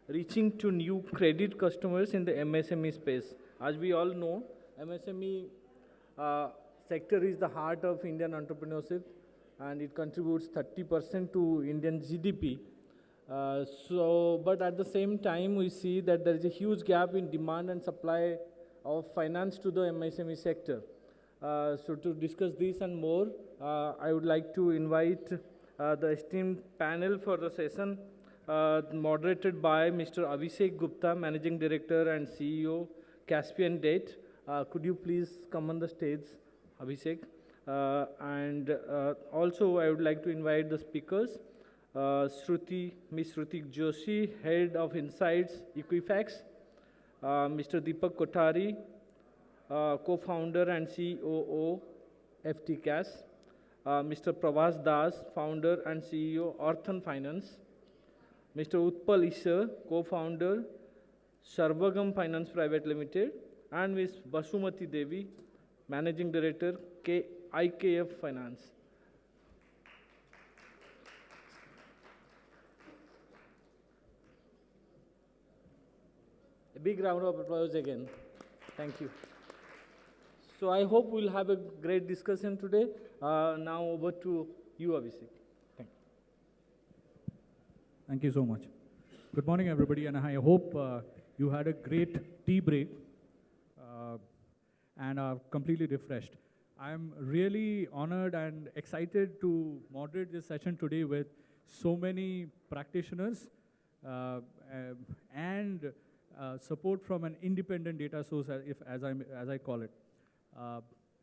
reaching to new credit customers in the MSME space. As we all know, MSME uh, sector is the heart of Indian entrepreneurship, and it contributes 30% to Indian GDP. But at the same time, we see that there is a huge gap in demand and supply of finance to the MSME sector. So to discuss this and more, I would like to invite the esteemed panel for the session, moderated by Mr. Abhishek Gupta, Managing Director and CEO, Caspian Debt. Could you please come on the stage, Abhishek? And also, I would like to invite the speakers, Miss Shruti Joshi, Head of Insights, Equifax, Mr. Deepak Kothari, co-founder and COO, FTCAS, Mr. Pravas Das, founder and CEO, Orthan Finance, Mr. Utpal Isha, co-founder, Sarvagam Finance Private Limited, and Ms. Basumati Devi, Managing Director, IKF Finance. A big round of applause again. Thank you. So I hope we'll have a great discussion today. Now over to you, Abhishek. Thank you. Thank you so much. Good morning, everybody, and I hope you had a great tea break and are completely refreshed. I'm really honored and excited to moderate this session today with so many practitioners and support from an independent data source, as I call it.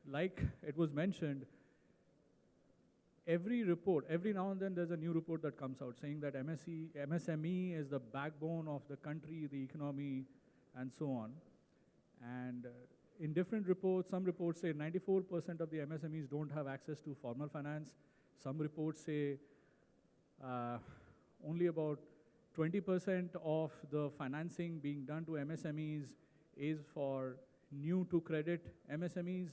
Like it was mentioned, every now and then there's a new report that comes out saying that MSME is the backbone of the country, the economy, and so on. And in different reports, some reports say 94% of the MSMEs don't have access to formal finance. Some reports say only about 20% of the financing being done to MSMEs is for new to credit MSMEs.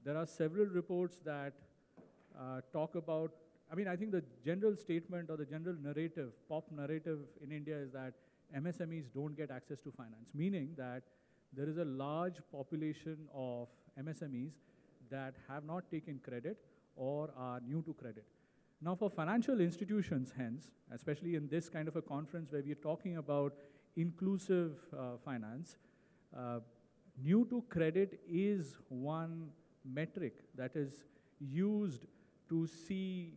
There are several reports that talk about, I think the general statement or the general narrative, pop narrative in India is that MSMEs don't get access to finance, meaning that there is a large population of MSMEs that have not taken credit or are new to credit. Now for financial institutions, hence, especially in this kind of a conference where we're talking about inclusive finance, new to credit is one metric that is used to see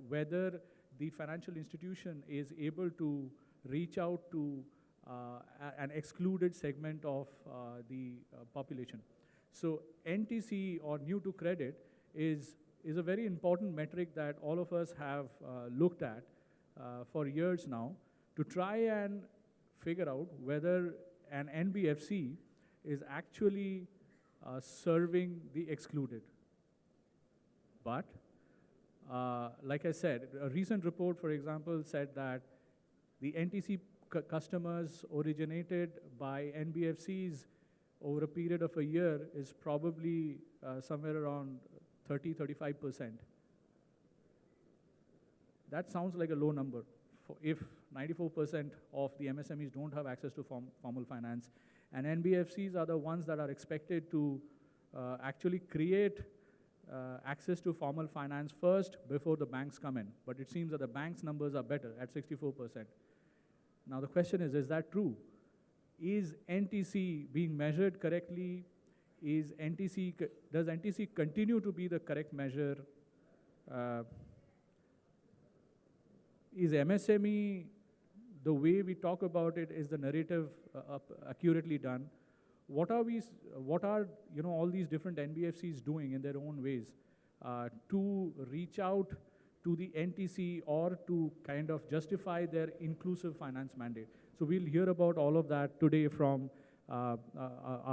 whether the financial institution is able to reach out to an excluded segment of the population. So NTC, or new to credit, is a very important metric that all of us have looked at for years now to try and figure out whether an NBFC is actually serving the excluded. But, like I said, a recent report, for example, said that the NTC customers originated by NBFCs over a period of a year is probably somewhere around 30–35%. That sounds like a low number if 94% of the MSMEs don't have access to formal finance. And NBFCs are the ones that are expected to actually create access to formal finance first before the banks come in. But it seems that the banks' numbers are better at 64%. Now the question is that true? Is NTC being measured correctly? Does NTC continue to be the correct measure? Is MSME, the way we talk about it, is the narrative accurately done? What are all these different NBFCs doing in their own ways to reach out to the NTC or to kind of justify their inclusive finance mandate? So we'll hear about all of that today from our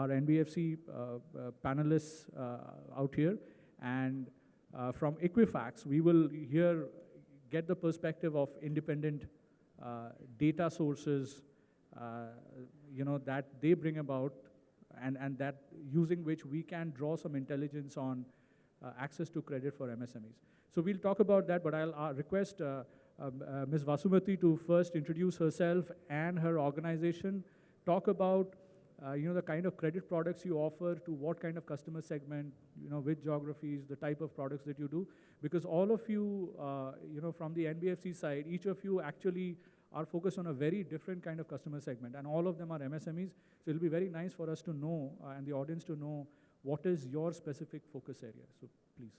NBFC panelists out here. And from Equifax, we will get the perspective of independent data sources that they bring about, and that using which we can draw some intelligence on access to credit for MSMEs. So we'll talk about that, but I'll request Ms. Vasumati to first introduce herself and her organization, talk about the kind of credit products you offer to what kind of customer segment, which geographies, the type of products that you do. Because all of you, from the NBFC side, each of you actually are focused on a very different kind of customer segment, and all of them are MSMEs. So it'll be very nice for us to know, and the audience to know, what is your specific focus area. So please.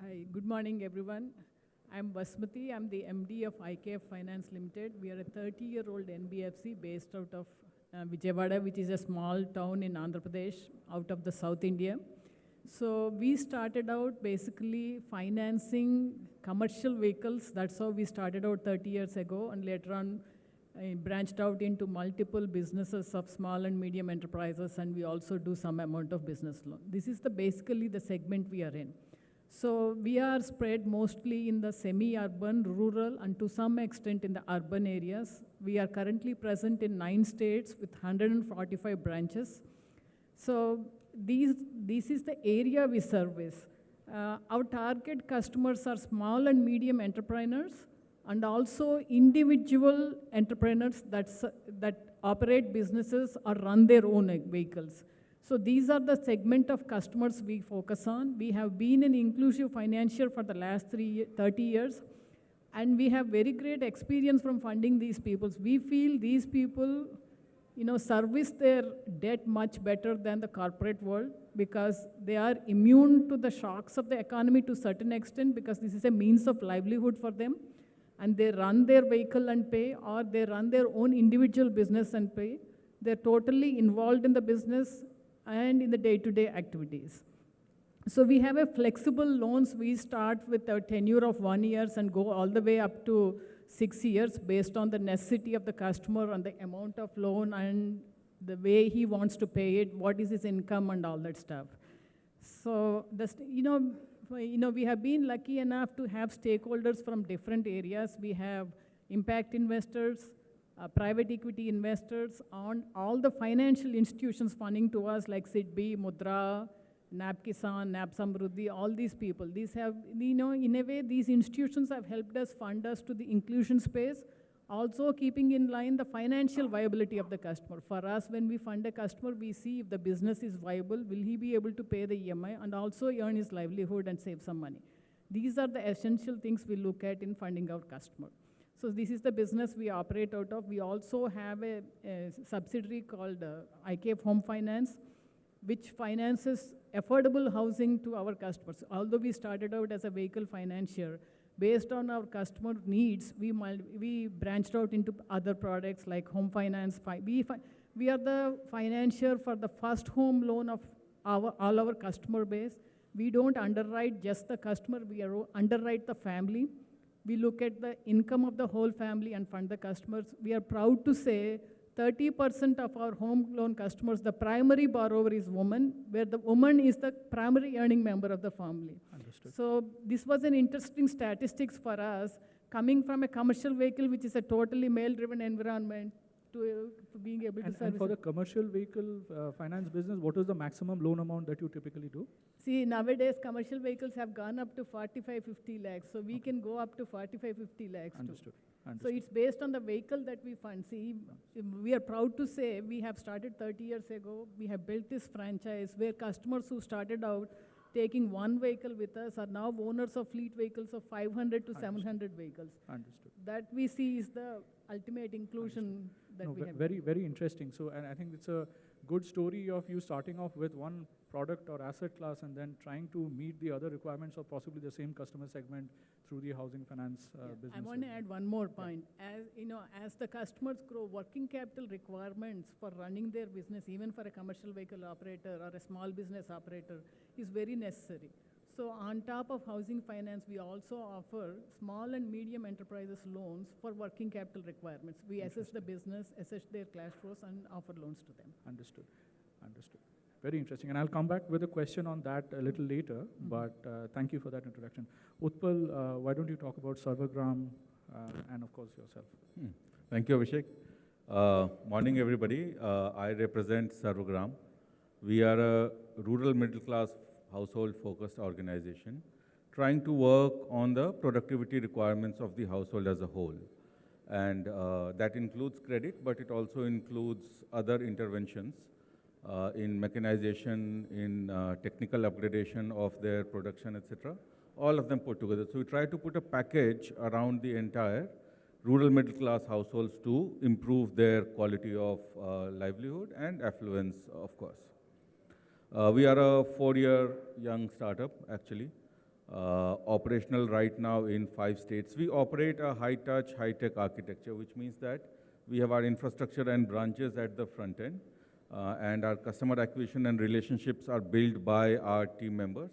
Hi, good morning, everyone. I'm Vasmati. I'm the MD of IKF Finance Limited. We are a 30-year-old NBFC based out of Vijayawada, which is a small town in Andhra Pradesh, out of the South India. So we started out basically financing commercial vehicles. That's how we started out 30 years ago, and later on branched out into multiple businesses of small and medium enterprises, and we also do some amount of business loan. This is basically the segment we are in. So we are spread mostly in the semi-urban, rural, and to some extent in the urban areas. We are currently present in 9 states with 145 branches. So this is the area we service. Our target customers are small and medium entrepreneurs and also individual entrepreneurs that operate businesses or run their own vehicles. So these are the segment of customers we focus on. We have been in inclusive financial for the last 30 years, and we have very great experience from funding these people. We feel these people, service their debt much better than the corporate world because they are immune to the shocks of the economy to a certain extent because this is a means of livelihood for them, and they run their vehicle and pay, or they run their own individual business and pay. They're totally involved in the business and in the day-to-day activities. So we have a flexible loans. We start with a tenure of 1 year and go all the way up to 6 years based on the necessity of the customer and the amount of loan and the way he wants to pay it, what is his income and all that stuff. So, we have been lucky enough to have stakeholders from different areas. We have impact investors, private equity investors, on all the financial institutions funding to us like SIDBI, Mudra, NAB Kisan, NAB Samruddhi, all these people. These have, in a way, these institutions have helped us fund us to the inclusion space, also keeping in line the financial viability of the customer. For us, when we fund a customer, we see if the business is viable, will he be able to pay the EMI and also earn his livelihood and save some money. These are the essential things we look at in funding our customer. So this is the business we operate out of. We also have a subsidiary called IKF Home Finance, which finances affordable housing to our customers. Although we started out as a vehicle financier, based on our customer needs, we branched out into other products like home finance. We are the financier for the first home loan of all our customer base. We don't underwrite just the customer, we underwrite the family. We look at the income of the whole family and fund the customers. We are proud to say 30% of our home loan customers, the primary borrower is woman, where the woman is the primary earning member of the family. Understood. So this was an interesting statistics for us, coming from a commercial vehicle, which is a totally male-driven environment, to being able to service. And for the commercial vehicle finance business, what is the maximum loan amount that you typically do? See, nowadays, commercial vehicles have gone up to 45-50 lakhs, so we can go up to 45-50 lakhs Understood. too. So it's based on the vehicle that we fund. See, we are proud to say we have started 30 years ago. We have built this franchise where customers who started out taking one vehicle with us are now owners of fleet vehicles of 500 to 700 vehicles. Understood. That we see is the ultimate inclusion that we have. Very, very interesting. So, and I think it's a good story of you starting off with one product or asset class and then trying to meet the other requirements of possibly the same customer segment through the housing finance business. I want to add one more point. As the customers grow, working capital requirements for running their business, even for a commercial vehicle operator or a small business operator, is very necessary. So on top of housing finance, we also offer small and medium enterprises loans for working capital requirements. We assess the business, assess their cash flows, and offer loans to them. Understood. Understood. Very interesting. And I'll come back with a question on that a little later, but thank you for that introduction. Utpal, why don't you talk about Sarvagram and, of course, yourself? Thank you, Abhishek. Morning, everybody. I represent Sarvagram. We are a rural middle-class household-focused organization, trying to work on the productivity requirements of the household as a whole. And that includes credit, but it also includes other interventions in mechanization, in technical upgradation of their production, etc. All of them put together. So we try to put a package around the entire rural middle class households to improve their quality of livelihood and affluence, of course. We are a 4-year young startup, actually, operational right now in 5 states. We operate a high-touch, high-tech architecture, which means that we have our infrastructure and branches at the front end, and our customer acquisition and relationships are built by our team members.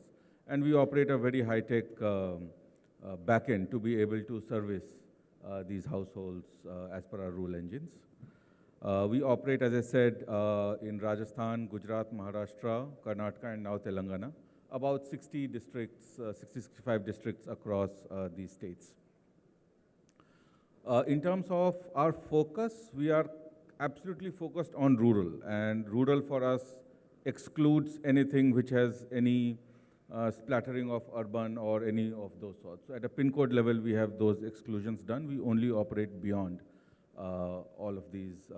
And we operate a very high-tech back end to be able to service these households as per our rule engines. We operate, as I said, in Rajasthan, Gujarat, Maharashtra, Karnataka, and now Telangana. About 60 districts, 65 districts across these states. In terms of our focus, we are absolutely focused on rural, and rural for us excludes anything which has any splattering of urban or any of those sorts. So at a pin code level, we have those exclusions done. We only operate beyond all of these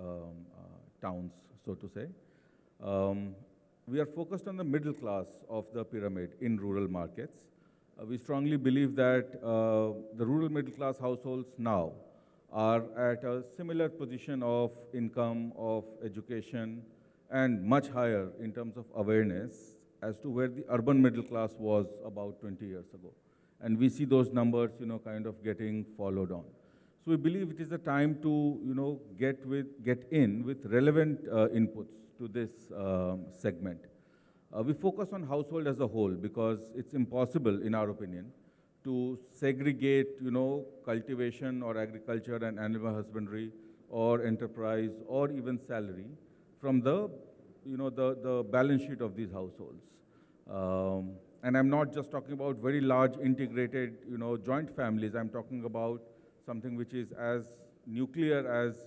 towns, so to say. We are focused on the middle class of the pyramid in rural markets. We strongly believe that the rural middle class households now are at a similar position of income, of education, and much higher in terms of awareness as to where the urban middle class was about 20 years ago. And we see those numbers, kind of getting followed on. So we believe it is a time to, get in with relevant inputs to this segment. We focus on household as a whole because it's impossible, in our opinion, to segregate, cultivation or agriculture and animal husbandry or enterprise or even salary from the, the balance sheet of these households. And I'm not just talking about very large integrated, joint families. I'm talking about something which is as nuclear as,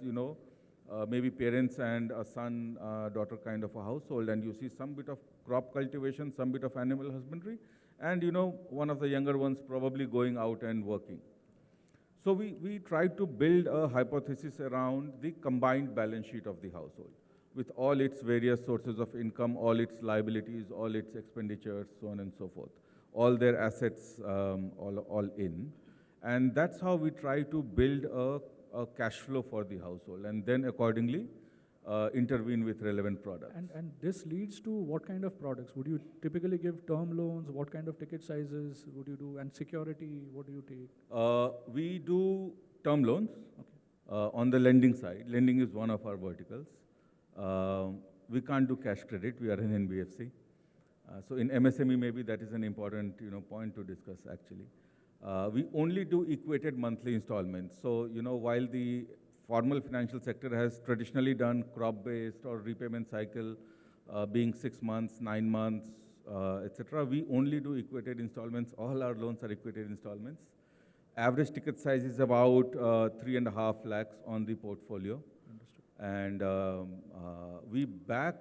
maybe parents and a son, daughter kind of a household, and you see some bit of crop cultivation, some bit of animal husbandry, and one of the younger ones probably going out and working. So we tried to build a hypothesis around the combined balance sheet of the household, with all its various sources of income, all its liabilities, all its expenditures, so on and so forth, all their assets, all in. And that's how we try to build a cash flow for the household, and then accordingly intervene with relevant products. And this leads to what kind of products? Would you typically give term loans? What kind of ticket sizes would you do? And security, what do you take? We do term loans. Okay. On the lending side. Lending is one of our verticals. We can't do cash credit. We are an NBFC. So in MSME, maybe that is an important point to discuss, actually. We only do equated monthly installments. So, while the formal financial sector has traditionally done crop-based or repayment cycle being 6 months, 9 months, etc., we only do equated installments. All our loans are equated installments. Average ticket size is about 3.5 lakhs on the portfolio. Understood. And we back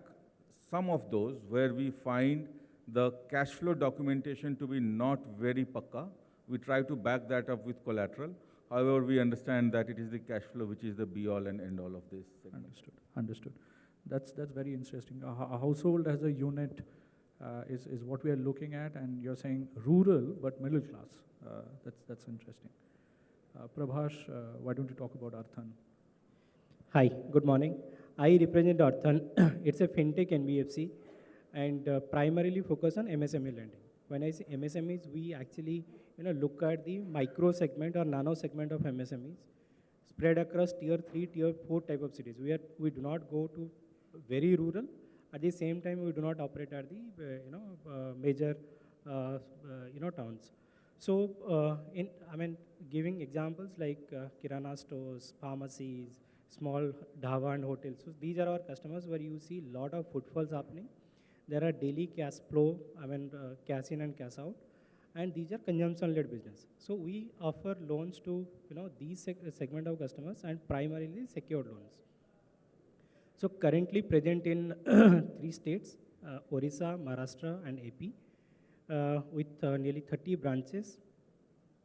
some of those where we find the cash flow documentation to be not very pakka. We try to back that up with collateral. However, we understand that it is the cash flow which is the be-all and end-all of this segment. Understood. That's very interesting. A household as a unit is what we are looking at, and you're saying rural but middle class. That's interesting. Prabhash, why don't you talk about Arthan? Hi, good morning. I represent Arthan. It's a fintech NBFC and primarily focus on MSME lending. When I say MSMEs, we actually look at the micro segment or nano segment of MSMEs spread across tier 3, tier 4 type of cities. We do not go to very rural. At the same time, we do not operate at the major towns. So giving examples like kirana stores, pharmacies, small dhaba and hotels. So these are our customers where you see a lot of footfalls happening. There are daily cash flow, cash in and cash out, and these are consumption-led business. So we offer loans to these segment of customers and primarily secured loans. So currently present in 3 states, Orissa, Maharashtra, and AP. with nearly 30 branches,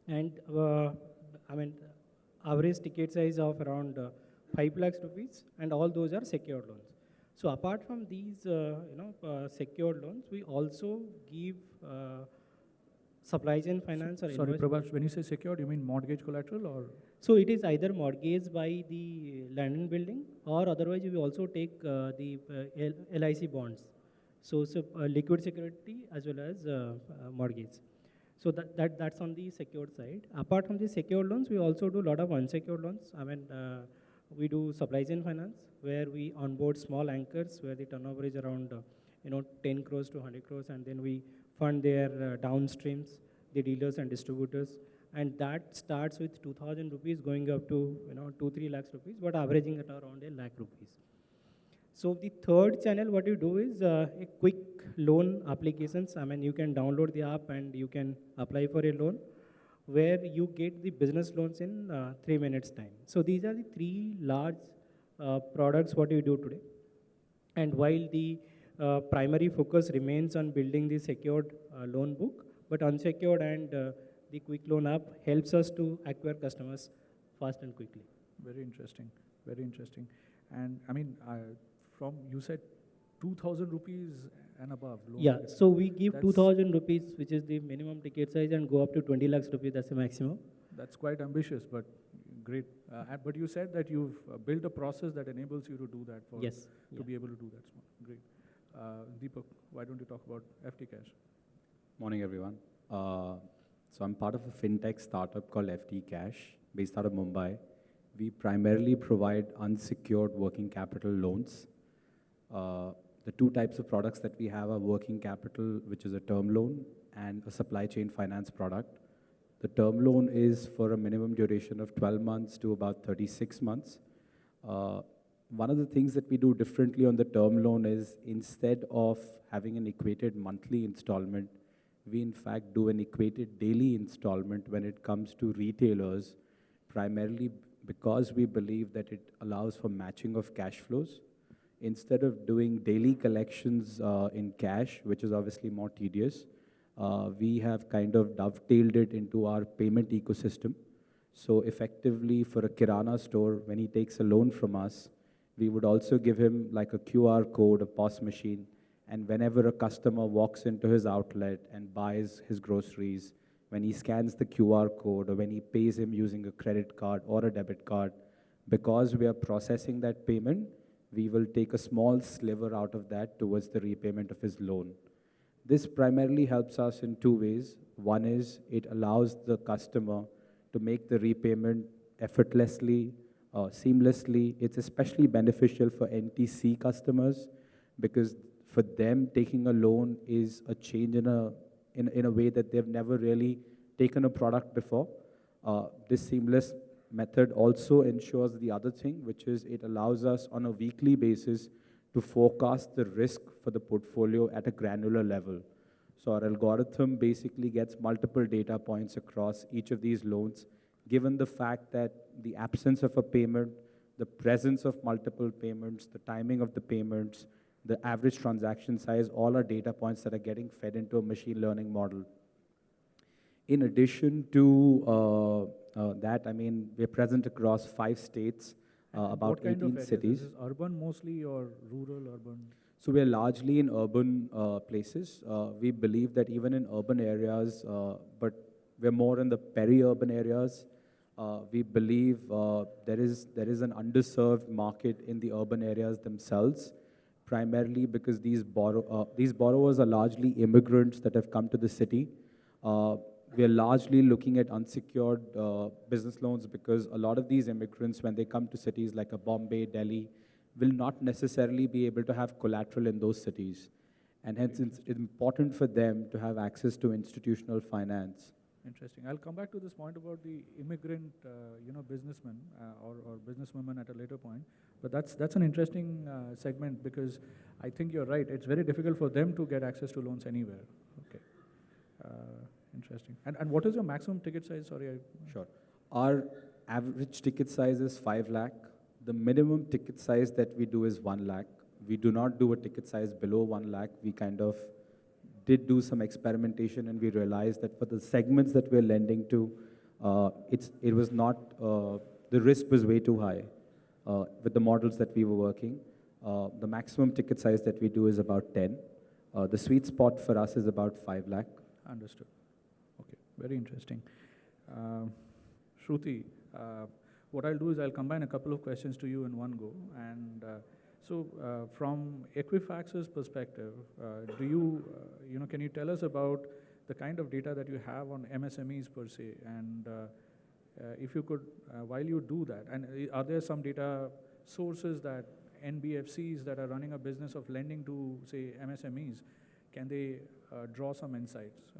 and I mean, average ticket size of around 5 lakhs rupees, and all those are secured loans. So apart from these, secured loans, we also give supply chain finance or Sorry, invest. Prabhat, when you say secured, you mean mortgage collateral or? So it is either mortgage by the land and building, or otherwise we also take the LIC bonds. So liquid security as well as mortgage. So that's on the secured side. Apart from the secured loans, we also do a lot of unsecured loans. I mean, we do supply chain finance where we onboard small anchors where the turnover is around 10 crores to 100 crores, and then we fund their downstreams, the dealers and distributors, and that starts with 2,000 rupees going up to 2-3 lakhs rupees, but averaging at around a lakh rupees. So the third channel, what you do is a quick loan applications. I mean, you can download the app and you can apply for a loan where you get the business loans in 3 minutes time. So these are the three large products what you do today. And while the primary focus remains on building the secured loan book, but unsecured and the quick loan app helps us to acquire customers fast and quickly. Very interesting, very interesting. And I mean, you said 2,000 rupees and above. Loan Yeah, ticket. so we give That's- 2,000 rupees, which is the minimum ticket size, and go up to 20 lakhs rupees, that's the maximum. That's quite ambitious, but great. But you said that you've built a process that enables you to do that for Yes. to be able to do that. Great. Deepak, why don't you talk about FT Cash? Morning, everyone. So I'm part of a fintech startup called FT Cash, based out of Mumbai. We primarily provide unsecured working capital loans. The two types of products that we have are working capital, which is a term loan, and a supply chain finance product. The term loan is for a minimum duration of 12 months to about 36 months. One of the things that we do differently on the term loan is instead of having an equated monthly installment, we in fact do an equated daily installment when it comes to retailers, primarily because we believe that it allows for matching of cash flows. Instead of doing daily collections in cash, which is obviously more tedious, we have kind of dovetailed it into our payment ecosystem. So effectively for a Kirana store, when he takes a loan from us, we would also give him like a QR code, a POS machine, and whenever a customer walks into his outlet and buys his groceries, when he scans the QR code or when he pays him using a credit card or a debit card, because we are processing that payment, we will take a small sliver out of that towards the repayment of his loan. This primarily helps us in two ways. One is it allows the customer to make the repayment effortlessly, seamlessly. It's especially beneficial for NTC customers because for them, taking a loan is a change in a way that they've never really taken a product before. This seamless method also ensures the other thing, which is it allows us on a weekly basis to forecast the risk for the portfolio at a granular level. So our algorithm basically gets multiple data points across each of these loans, given the fact that the absence of a payment, the presence of multiple payments, the timing of the payments, the average transaction size, all are data points that are getting fed into a machine learning model. In addition to that, I mean, we're present across 5 states, about What kind 18 of cities. Is this urban mostly or rural, urban? So we're largely in urban places. We believe that even in urban areas, but we're more in the peri-urban areas. We believe there is an underserved market in the urban areas themselves, primarily because these borrowers are largely immigrants that have come to the city. We are largely looking at unsecured business loans because a lot of these immigrants, when they come to cities like Bombay, Delhi, will not necessarily be able to have collateral in those cities. And hence, it's important for them to have access to institutional finance. Interesting. I'll come back to this point about the immigrant, businessman or businesswoman at a later point. But that's an interesting segment because I think you're right. It's very difficult for them to get access to loans anywhere. Okay. Interesting. And what is your maximum ticket size? Sorry. Sure. Our average ticket size is 5 lakh. The minimum ticket size that we do is 1 lakh. We do not do a ticket size below 1 lakh. We kind of did do some experimentation, and we realized that for the segments that we're lending to, it was not, the risk was way too high with the models that we were working. The maximum ticket size that we do is about 10. The sweet spot for us is about 5 lakh. Understood. Okay, very interesting. Shruti, what I'll do is I'll combine a couple of questions to you in one go. And from Equifax's perspective, can you tell us about the kind of data that you have on MSMEs per se? And if you could, while you do that, and are there some data sources that NBFCs that are running a business of lending to, say, MSMEs, can they draw some insights?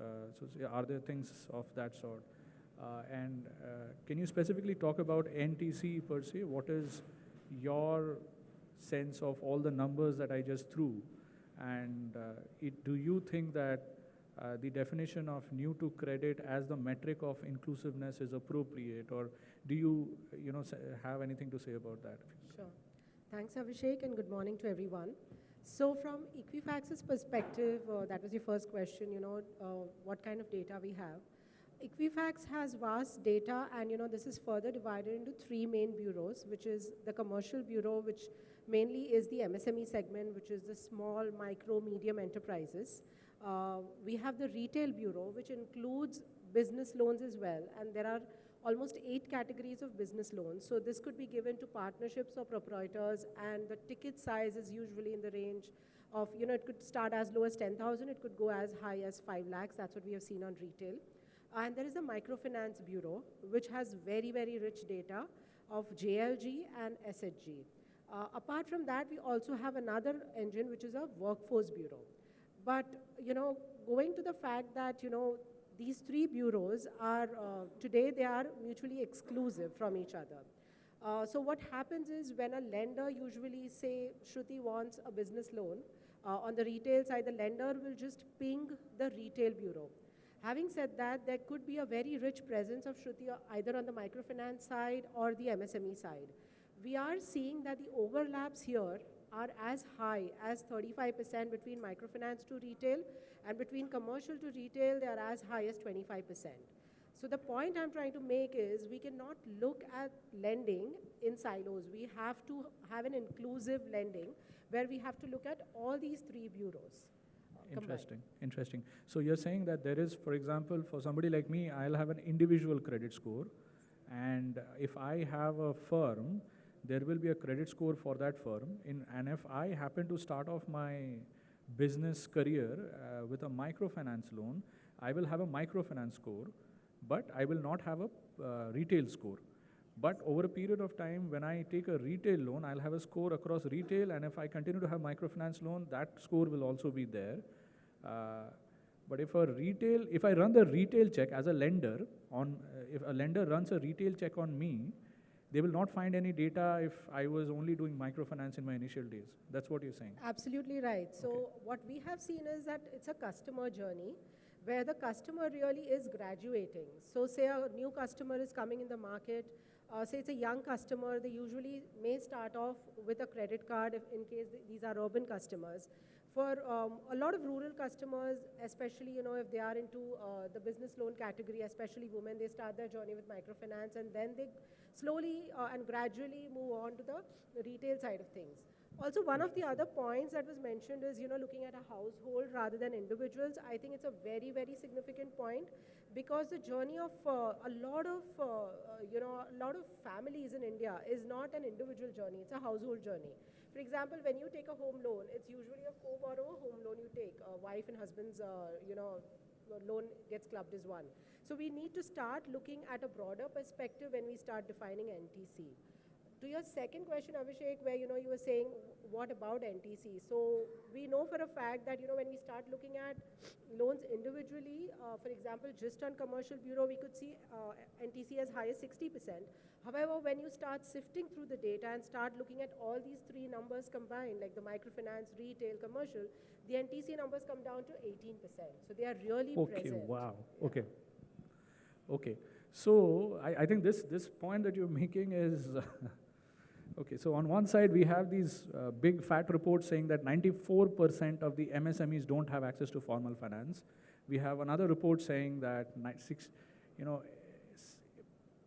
Are there things of that sort? And can you specifically talk about NTC per se? What is your sense of all the numbers that I just threw? And do you think that the definition of new to credit as the metric of inclusiveness is appropriate, or do you, have anything to say about that? Sure. Thanks, Abhishek, and good morning to everyone. So from Equifax's perspective, that was your first question, what kind of data we have. Equifax has vast data, and this is further divided into 3 main bureaus, which is the commercial bureau, which mainly is the MSME segment, which is the small, micro, medium enterprises. We have the retail bureau, which includes business loans as well, and there are almost 8 categories of business loans. So this could be given to partnerships or proprietors, and the ticket size is usually in the range of, it could start as low as 10,000, it could go as high as 5 lakhs. That's what we have seen on retail. And there is a microfinance bureau, which has very, very rich data of JLG and SHG. Apart from that, we also have another engine, which is a workforce bureau. But, going to the fact that, these 3 bureaus are, today they are mutually exclusive from each other. So what happens is when a lender usually, say, Shruti wants a business loan, on the retail side, the lender will just ping the retail bureau. Having said that, there could be a very rich presence of Shruti either on the microfinance side or the MSME side. We are seeing that the overlaps here are as high as 35% between microfinance to retail, and between commercial to retail, they are as high as 25%. So the point I'm trying to make is we cannot look at lending in silos. We have to have an inclusive lending where we have to look at all these 3 bureaus. Interesting. So you're saying that there is, for example, for somebody like me, I'll have an individual credit score, and if I have a firm, there will be a credit score for that firm. And if I happen to start off my business career with a microfinance loan, I will have a microfinance score, but I will not have a retail score. But over a period of time, when I take a retail loan, I'll have a score across retail, and if I continue to have microfinance loan, that score will also be there. But if I run the retail check as a lender, if a lender runs a retail check on me, they will not find any data if I was only doing microfinance in my initial days. That's what you're saying? Absolutely right. So okay. What we have seen is that it's a customer journey where the customer really is graduating. So say a new customer is coming in the market, say it's a young customer, they usually may start off with a credit card in case these are urban customers. For a lot of rural customers, especially if they are into the business loan category, especially women, they start their journey with microfinance, and then they slowly and gradually move on to the retail side of things. Also, one of the other points that was mentioned is looking at a household rather than individuals. I think it's a very, very significant point, because the journey of a lot of families in India is not an individual journey, it's a household journey. For example, when you take a home loan, it's usually a co-borrower home loan you take. Wife and husband's loan gets clubbed as one. So we need to start looking at a broader perspective when we start defining NTC. To your second question, Abhishek, where you were saying, what about NTC? So we know for a fact that when we start looking at loans individually, for example, just on commercial bureau, we could see NTC as high as 60%. However, when you start sifting through the data and start looking at all these 3 numbers combined, like the microfinance, retail, commercial, the NTC numbers come down to 18%. So they are really present. Okay, wow. Yeah. Okay. So I think this point that you're making is Okay, so on one side, we have these big fat reports saying that 94% of the MSMEs don't have access to formal finance. We have another report saying that you know,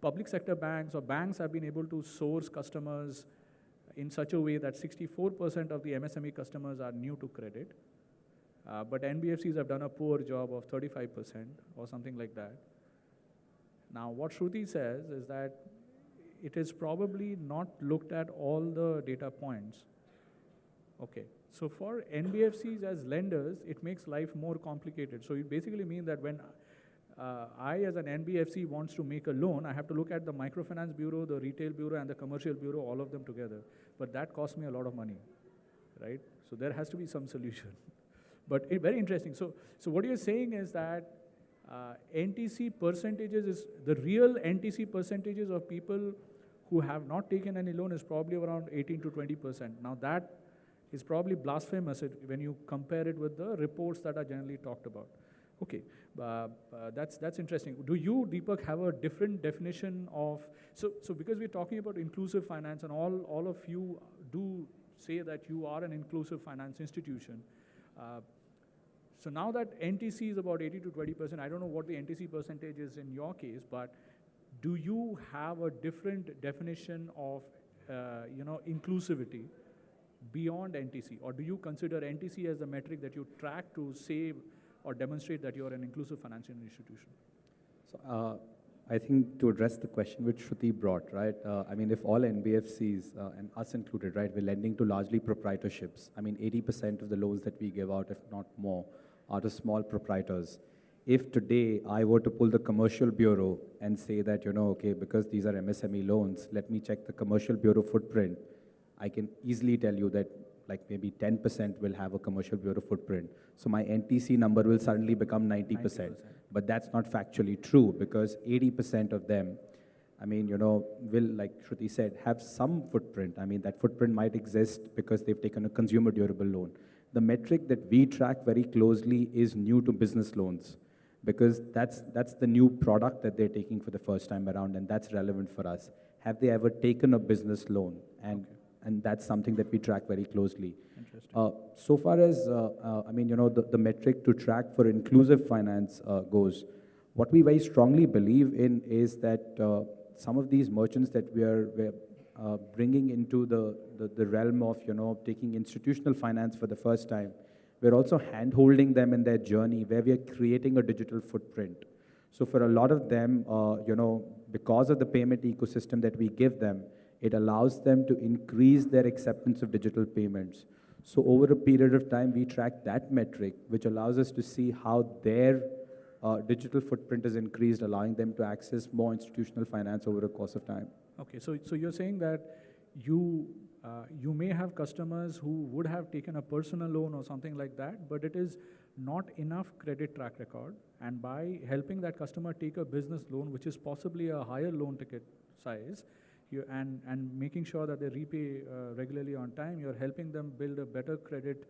public sector banks or banks have been able to source customers in such a way that 64% of the MSME customers are new to credit. But NBFCs have done a poor job of 35% or something like that. Now, what Shruti says is that it is probably not looked at all the data points. Okay, so for NBFCs as lenders, it makes life more complicated. So it basically means that when I as an NBFC wants to make a loan, I have to look at the microfinance bureau, the retail bureau, and the commercial bureau, all of them together. But that costs me a lot of money, right? So there has to be some solution. But very interesting. So what you're saying is that NTC percentages is, the real NTC percentages of people who have not taken any loan is probably around 18 to 20%. Now that is probably blasphemous when you compare it with the reports that are generally talked about. Okay, that's interesting. Do you, Deepak, have a different definition of, so because we're talking about inclusive finance and all of you do say that you are an inclusive finance institution. So now that NTC is about 80 to 20%, I don't know what the NTC percentage is in your case, but do you have a different definition of inclusivity beyond NTC? Or do you consider NTC as the metric that you track to say or demonstrate that you're an inclusive financial institution? So I think to address the question which Shruti brought, right? I mean, if all NBFCs, and us included, right, we're lending to largely proprietorships. I mean, 80% of the loans that we give out, if not more, are to small proprietors. If today I were to pull the commercial bureau and say that, okay, because these are MSME loans, let me check the commercial bureau footprint, I can easily tell you that like maybe 10% will have a commercial bureau footprint. So my NTC number will suddenly become 90%. But that's not factually true because 80% of them, I mean, will, like Shruti said, have some footprint. I mean, that footprint might exist because they've taken a consumer durable loan. The metric that we track very closely is new to business loans because that's the new product that they're taking for the first time around, and that's relevant for us. Have they ever taken a business loan? And that's something that we track very closely. So far as, I mean, the metric to track for inclusive finance goes, what we very strongly believe in is that some of these merchants that we're bringing into the realm of, taking institutional finance for the first time, we're also hand-holding them in their journey where we are creating a digital footprint. So for a lot of them, because of the payment ecosystem that we give them, it allows them to increase their acceptance of digital payments. So over a period of time, we track that metric, which allows us to see how their digital footprint is increased, allowing them to access more institutional finance over a course of time. Okay, so you're saying that you may have customers who would have taken a personal loan or something like that, but it is not enough credit track record. And by helping that customer take a business loan, which is possibly a higher loan ticket size, and making sure that they repay regularly on time, you're helping them build a better credit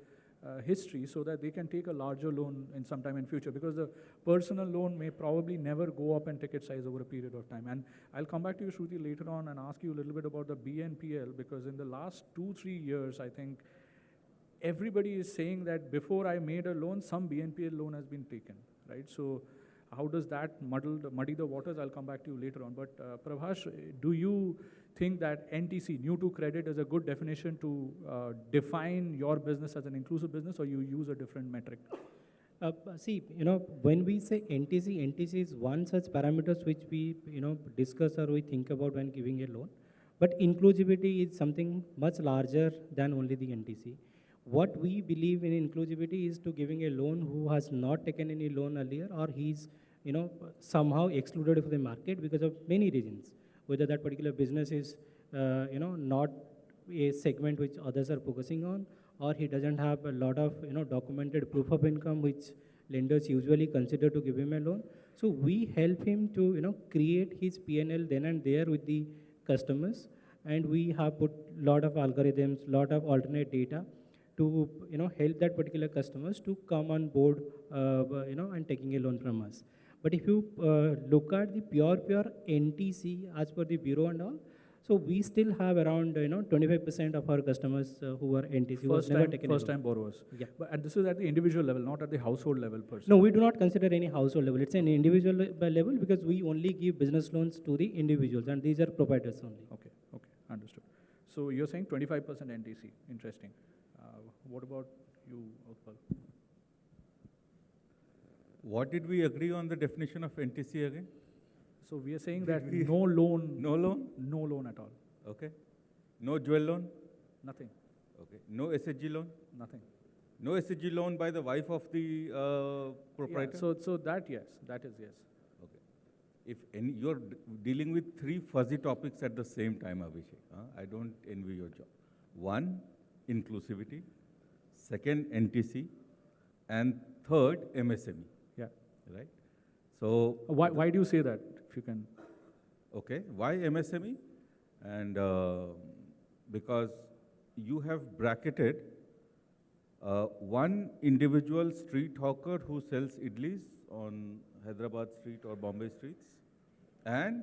history so that they can take a larger loan in some time in future, because the personal loan may probably never go up in ticket size over a period of time. And I'll come back to you, Shruti, later on and ask you a little bit about the BNPL, because in the last 2-3 years, I think everybody is saying that before I made a loan, some BNPL loan has been taken, right? So how does that muddy the waters? I'll come back to you later on. But Prabhash, do you think that NTC, new to credit, is a good definition to define your business as an inclusive business, or you use a different metric? See, when we say NTC is one such parameters which we, discuss or we think about when giving a loan. But inclusivity is something much larger than only the NTC. What we believe in inclusivity is to giving a loan who has not taken any loan earlier, or he's, somehow excluded from the market because of many reasons. Whether that particular business is, not a segment which others are focusing on, or he doesn't have a lot of, documented proof of income which lenders usually consider to give him a loan. So we help him to, create his P&L then and there with the customers, and we have put lot of algorithms, lot of alternate data to help that particular customers to come on board, and taking a loan from us. But if you look at the pure NTC as per the bureau and all, So we still have around 25% of our customers who are NTC who have never taken a First loan. time borrowers. Yeah. And this is at the individual level, not at the household level per se. No, we do not consider any household level. It's an individual level because we only give business loans to the individuals, and these are proprietors only. Okay, understood. So you're saying 25% NTC, interesting. What about you, Utpal? What did we agree on the definition of NTC again? So we are saying that no loan. No loan? No loan at all. Okay. No jewel loan? Nothing. Okay. No SHG loan? Nothing. No SHG loan by the wife of the proprietor? Yeah, so that yes, that is yes. Okay. If you're dealing with three fuzzy topics at the same time, Abhishek, I don't envy your job. One, inclusivity. Second, NTC. And third, MSME. Yeah. Right? So Why do you say that? If you can. okay, why MSME? And because you have bracketed one individual street hawker who sells idlis on Hyderabad street or Bombay streets, and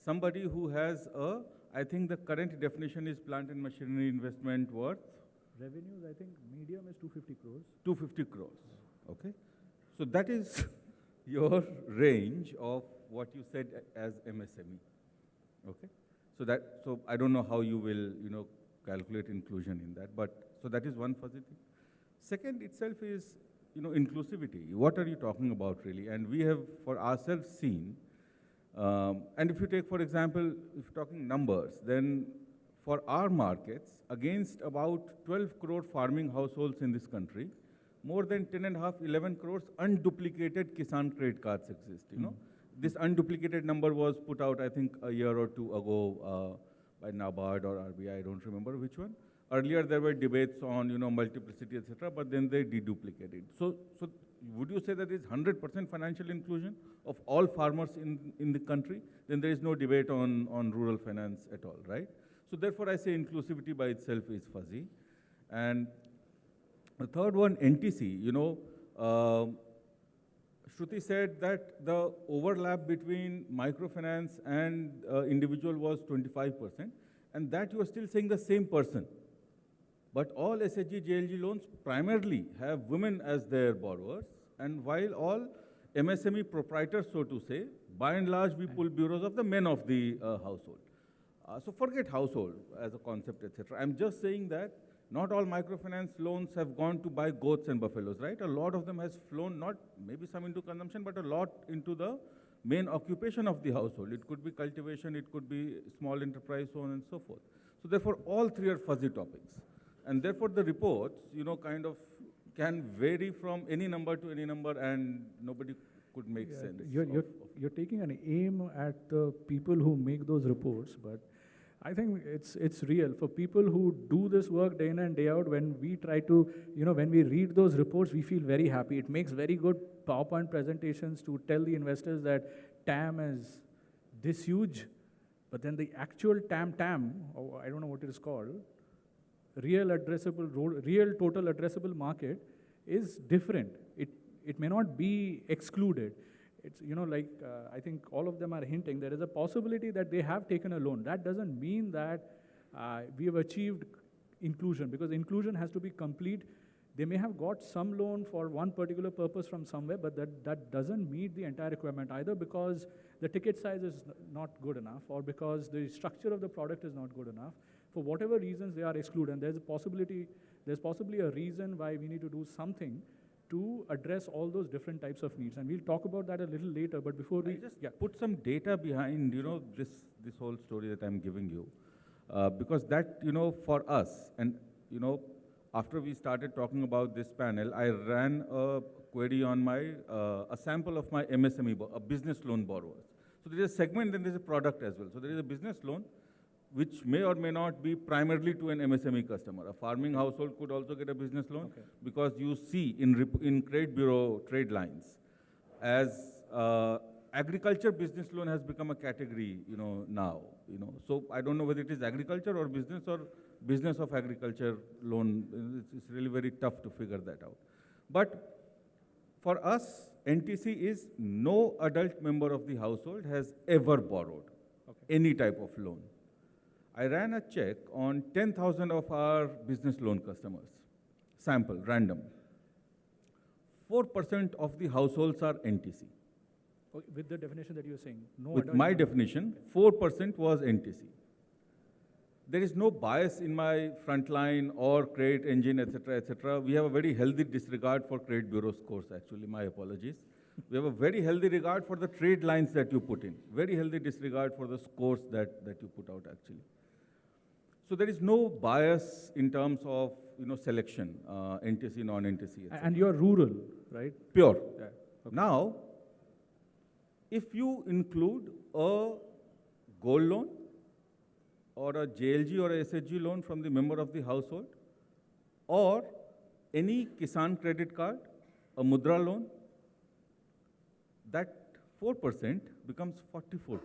somebody who has I think the current definition is plant and machinery investment worth Revenues, I think medium is 250 crores. 250 crores. Okay, so that is your range of what you said as MSME. Okay, so I don't know how you will calculate inclusion in that, but so that is one fuzzy thing. Second itself is inclusivity. What are you talking about really? And we have for ourselves seen. And if you take, for example, if you're talking numbers, then for our markets, against about 12 crore farming households in this country, more than 10.5, 11 crores unduplicated Kisan credit cards exist. This unduplicated number was put out, I think, a year or two ago by NABARD or RBI, I don't remember which one. Earlier, there were debates on, multiplicity, etc., but then they deduplicated. So would you say that it's 100% financial inclusion of all farmers in the country? Then there is no debate on rural finance at all, right? So therefore, I say inclusivity by itself is fuzzy. And the third one, NTC, Shruti said that the overlap between microfinance and individual was 25%, and that you are still saying the same person. But all SHG, JLG loans primarily have women as their borrowers, and while all MSME proprietors, so to say, by and large, we pull bureaus of the men of the household. So forget household as a concept, etc. I'm just saying that not all microfinance loans have gone to buy goats and buffaloes, right? A lot of them has flown, not maybe some into consumption, but a lot into the main occupation of the household. It could be cultivation, it could be small enterprise, so on and so forth. So therefore, all three are fuzzy topics. And therefore, the reports, kind of can vary from any number to any number, and nobody could make sense. You're taking an aim at the people who make those reports, but I think it's real. For people who do this work day in and day out, when we try to, when we read those reports, we feel very happy. It makes very good PowerPoint presentations to tell the investors that TAM is this huge, but then the actual TAM, or I don't know what it is called, real total addressable market is different. It may not be excluded. It's, I think all of them are hinting there is a possibility that they have taken a loan. That doesn't mean that we have achieved inclusion, because inclusion has to be complete. They may have got some loan for one particular purpose from somewhere, but that doesn't meet the entire requirement, either because the ticket size is not good enough, or because the structure of the product is not good enough. For whatever reasons, they are excluded. And there's possibly a reason why we need to do something to address all those different types of needs. And we'll talk about that a little later, but before we... just put some data behind, this whole story that I'm giving you. Because that, for us, and, after we started talking about this panel, I ran a query on a sample of my MSME, a business loan borrowers. So there is a segment, then there's a product as well. So there is a business loan, which may or may not be primarily to an MSME customer. A farming household could also get a business loan, because you see in credit bureau trade lines, as agriculture business loan has become a category, now. So I don't know whether it is agriculture or business of agriculture loan. It's really very tough to figure that out. But for us, NTC is no adult member of the household has ever borrowed any type of loan. I ran a check on 10,000 of our business loan customers, sample, random. 4% of the households are NTC. Okay, with the definition that you're saying, no. With my definition, 4% was NTC. There is no bias in my frontline or credit engine, etc., etc. We have a very healthy disregard for credit bureau scores, actually, my apologies. We have a very healthy regard for the trade lines that you put in, very healthy disregard for the scores that you put out, actually. So there is no bias in terms of selection, NTC, non-NTC, etc. And you're rural, right? Pure. Yeah. Okay. Now, if you include a gold loan or a JLG or a SHG loan from the member of the household, or any Kisan credit card, a Mudra loan, that 4% becomes 44%.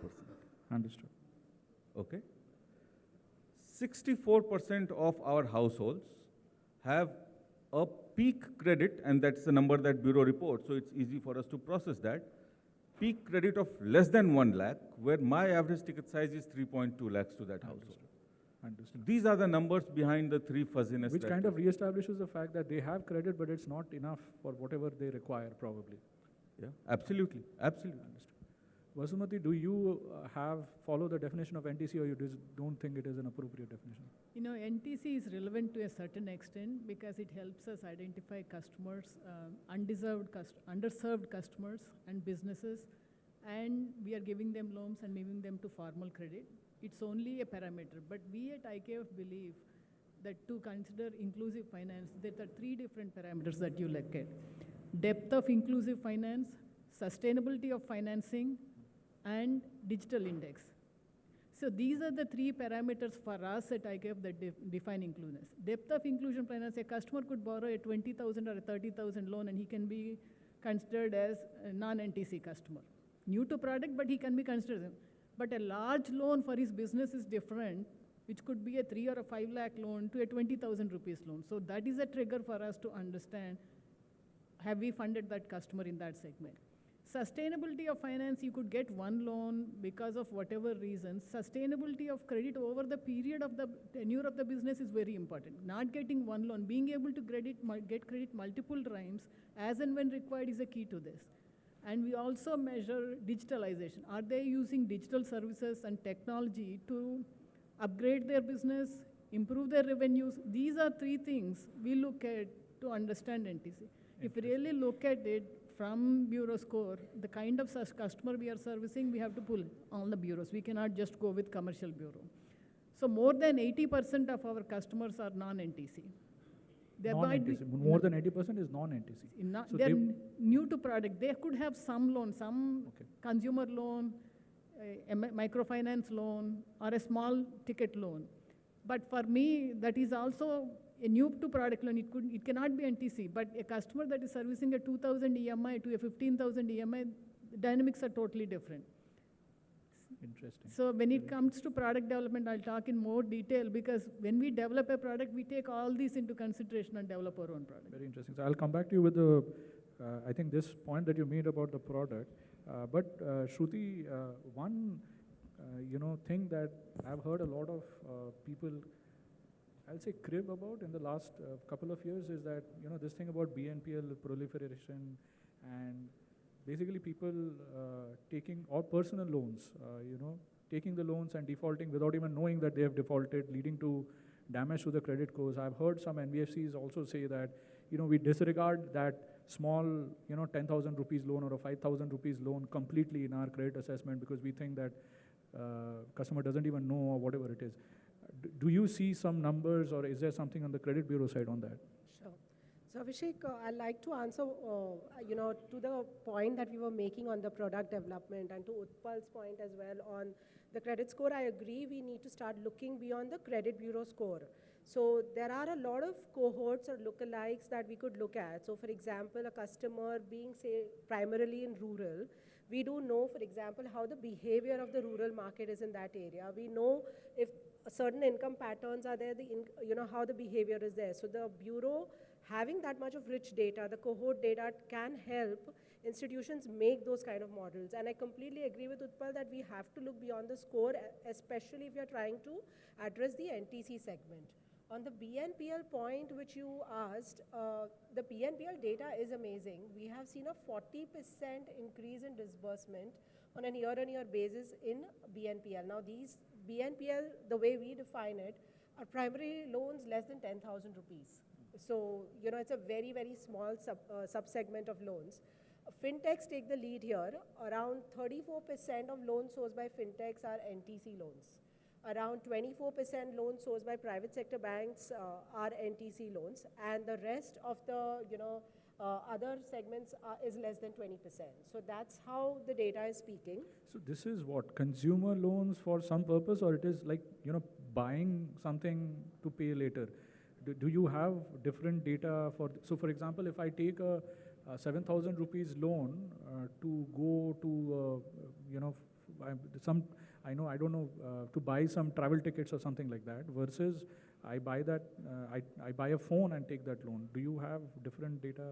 Understood. Okay? 64% of our households have a peak credit, and that's the number that Bureau reports, so it's easy for us to process that. Peak credit of less than 1 lakh, where my average ticket size is 3.2 lakhs to that household. Understood. These are the numbers behind the three fuzziness. Which kind of reestablishes the fact that they have credit, but it's not enough for whatever they require, probably. Yeah, absolutely, absolutely. Understood. Vasumati, do you follow the definition of NTC, or you don't think it is an appropriate definition? NTC is relevant to a certain extent because it helps us identify customers, underserved customers and businesses, and we are giving them loans and moving them to formal credit. It's only a parameter, but we at IKF believe that to consider inclusive finance, there are 3 different parameters that you look at. Depth of inclusive finance, sustainability of financing, and digital index. So these are the 3 parameters for us at IKF that define inclusiveness. Depth of inclusion finance, a customer could borrow a 20,000 or a 30,000 loan and he can be considered as a non-NTC customer. New to product, but he can be considered. But a large loan for his business is different, which could be a 3 or a 5 lakh loan to a 20,000 rupees loan. So that is a trigger for us to understand, have we funded that customer in that segment? Sustainability of finance, you could get one loan because of whatever reasons. Sustainability of credit over the period of the tenure of the business is very important. Not getting one loan, being able to get credit multiple times as and when required is a key to this. And we also measure digitalization. Are they using digital services and technology to upgrade their business, improve their revenues? These are 3 things we look at to understand NTC. If we really look at it from bureau score, the kind of customer we are servicing, we have to pull all the bureaus. We cannot just go with commercial bureau. So more than 80% of our customers are non-NTC. Non-NTC. More than 80% is non-NTC. So they're new to product. They could have some loan, some consumer loan, a microfinance loan, or a small ticket loan. But for me, that is also a new to product loan. It cannot be NTC. But a customer that is servicing a 2,000 EMI to a 15,000 EMI, the dynamics are totally different. Interesting. So when it comes to product development, I'll talk in more detail because when we develop a product, we take all these into consideration and develop our own product. Very interesting. So I'll come back to you with the, I think this point that you made about the product. But Shruti, one thing that I've heard a lot of people, I'll say crib about in the last couple of years is that, this thing about BNPL proliferation and basically people taking, or personal loans, taking the loans and defaulting without even knowing that they have defaulted, leading to damage to the credit scores. I've heard some NBFCs also say that, we disregard that small, 10,000 rupees loan or a 5,000 rupees loan completely in our credit assessment because we think that customer doesn't even know or whatever it is. Do you see some numbers or is there something on the credit bureau side on that? So Abhishek, I'd like to answer, to the point that we were making on the product development and to Utpal's point as well on the credit score. I agree we need to start looking beyond the credit bureau score. So there are a lot of cohorts or lookalikes that we could look at. So for example, a customer being, say, primarily in rural, we do know, for example, how the behavior of the rural market is in that area. We know if certain income patterns are there, how the behavior is there. So the bureau having that much of rich data, the cohort data can help institutions make those kind of models. And I completely agree with Utpal that we have to look beyond the score, especially if you're trying to address the NTC segment. On the BNPL point which you asked, the BNPL data is amazing. We have seen a 40% increase in disbursement on a year-on-year basis in BNPL. Now these BNPL, the way we define it, are primary loans less than 10,000 rupees. So, it's a very, very small subsegment of loans. Fintechs take the lead here. Around 34% of loans sourced by fintechs are NTC loans. Around 24% loans sourced by private sector banks are NTC loans, and the rest of the other segments is less than 20%. So that's how the data is speaking. So this is what, consumer loans for some purpose, or it is like, buying something to pay later? Do you have different data for, so for example, if I take a 7,000 rupees loan to go to, to buy some travel tickets or something like that, versus I buy that, I buy a phone and take that loan. Do you have different data?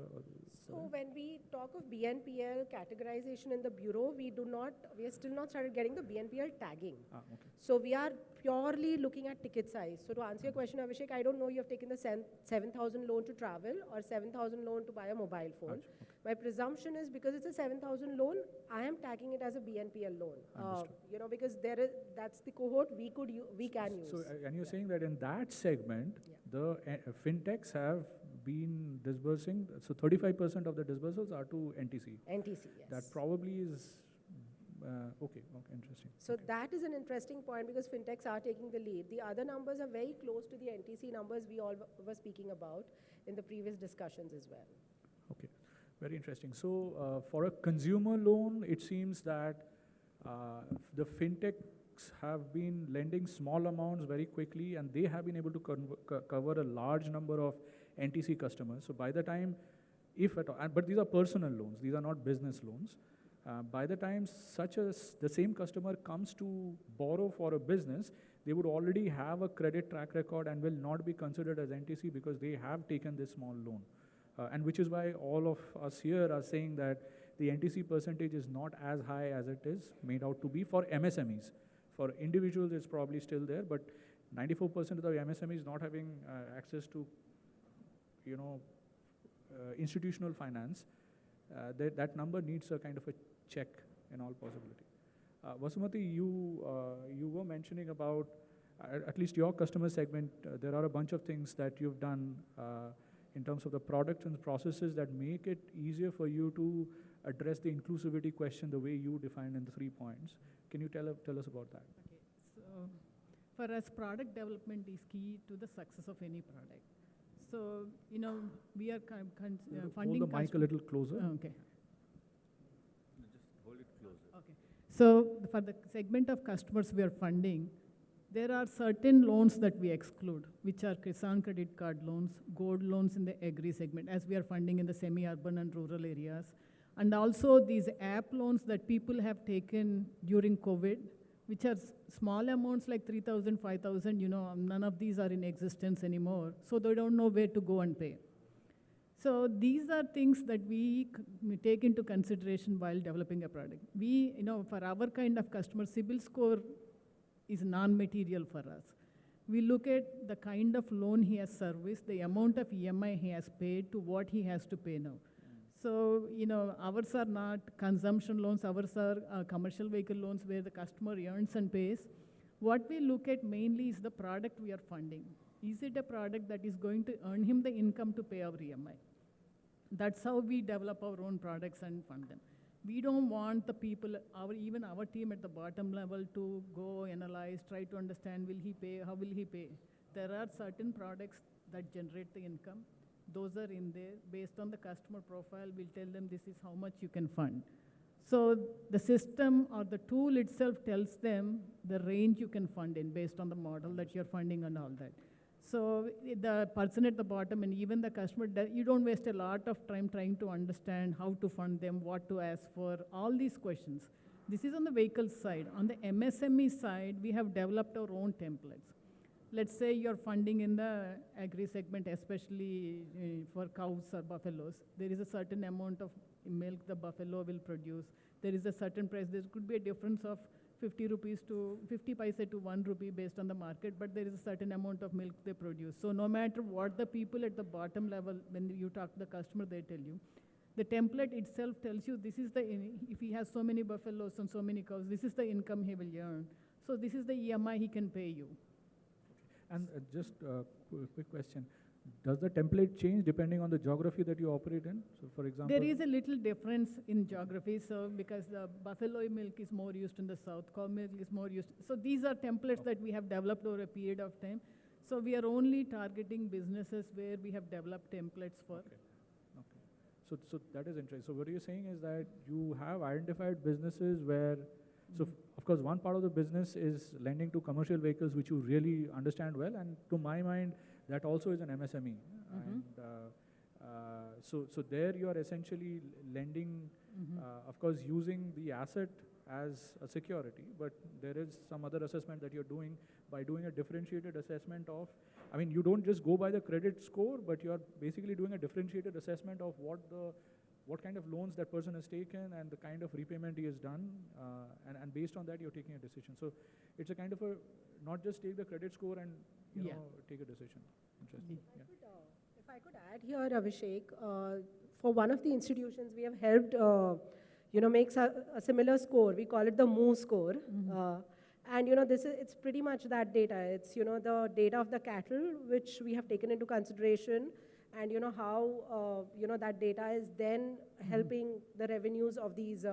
So when we talk of BNPL categorization in the bureau, we are still not started getting the BNPL tagging. Okay. So we are purely looking at ticket size. So to answer your question, Abhishek, I don't know you have taken the 7,000 loan to travel or 7,000 loan to buy a mobile phone. Gotcha. Okay. My presumption is because it's a 7,000 loan, I am tagging it as a BNPL loan. Because that's the cohort we can use. So, and you're saying that in that segment, the fintechs have been disbursing, so 35% of the disbursals are to NTC. NTC, yes. That probably is, okay, interesting. So that is an interesting point because fintechs are taking the lead. The other numbers are very close to the NTC numbers we all were speaking about in the previous discussions as well. Okay, very interesting. So for a consumer loan, it seems that the fintechs have been lending small amounts very quickly, and they have been able to cover a large number of NTC customers. So by the time, if at all, but these are personal loans, these are not business loans. By the time the same customer comes to borrow for a business, they would already have a credit track record and will not be considered as NTC because they have taken this small loan. And which is why all of us here are saying that the NTC percentage is not as high as it is made out to be for MSMEs. For individuals, it's probably still there, but 94% of the MSMEs not having access to, institutional finance, that number needs a kind of a check in all possibility. Vasumati, you were mentioning about, at least your customer segment, there are a bunch of things that you've done in terms of the products and processes that make it easier for you to address the inclusivity question the way you defined in the 3 points. Can you tell us about that? Okay, so for us, product development is key to the success of any product. So, we are funding... Hold the mic a little closer. Okay. Just hold it closer. Okay. So for the segment of customers we are funding, there are certain loans that we exclude, which are Kisan credit card loans, gold loans in the agri segment, as we are funding in the semi-urban and rural areas. And also these app loans that people have taken during COVID, which are small amounts like 3,000, 5,000, none of these are in existence anymore. So they don't know where to go and pay. So these are things that we take into consideration while developing a product. We, for our kind of customer, CIBIL score is non-material for us. We look at the kind of loan he has serviced, the amount of EMI he has paid to what he has to pay now. So, ours are not consumption loans, ours are commercial vehicle loans where the customer earns and pays. What we look at mainly is the product we are funding. Is it a product that is going to earn him the income to pay our EMI? That's how we develop our own products and fund them. We don't want the people, even our team at the bottom level, to go analyze, try to understand, will he pay, how will he pay? There are certain products that generate the income. Those are in there. Based on the customer profile, we'll tell them this is how much you can fund. So the system or the tool itself tells them the range you can fund in based on the model that you're funding and all that. So the person at the bottom and even the customer, you don't waste a lot of time trying to understand how to fund them, what to ask for, all these questions. This is on the vehicle side. On the MSME side, we have developed our own templates. let's say you're funding in the agri segment, especially for cows or buffaloes. There is a certain amount of milk the buffalo will produce. There is a certain price. There could be a difference of 50 rupees to 50 paise to 1 rupee based on the market, but there is a certain amount of milk they produce. So no matter what the people at the bottom level, when you talk to the customer, they tell you. The template itself tells you this is the, if he has so many buffaloes and so many cows, this is the income he will earn. So this is the EMI he can pay you. And just a quick question. Does the template change depending on the geography that you operate in? So for example... There is a little difference in geography, so because the buffalo milk is more used in the south, cow milk is more used. So these are templates that we have developed over a period of time. So we are only targeting businesses where we have developed templates for. Okay. So that is interesting. So what you're saying is that you have identified businesses where, so of course one part of the business is lending to commercial vehicles which you really understand well, and to my mind, that also is an MSME. And so there you are essentially lending, of course, using the asset as a security, but there is some other assessment that you're doing by doing a differentiated assessment of, I mean, you don't just go by the credit score, but you're basically doing a differentiated assessment of what kind of loans that person has taken and the kind of repayment he has done, and based on that you're taking a decision. So it's a kind of a, not just take the credit score and you know, take a decision. Interesting. If I could add here, Abhishek, for one of the institutions we have helped, make a similar score. We call it the MOO score. And it's pretty much that data. It's the data of the cattle which we have taken into consideration, and how that data is then helping the revenues of these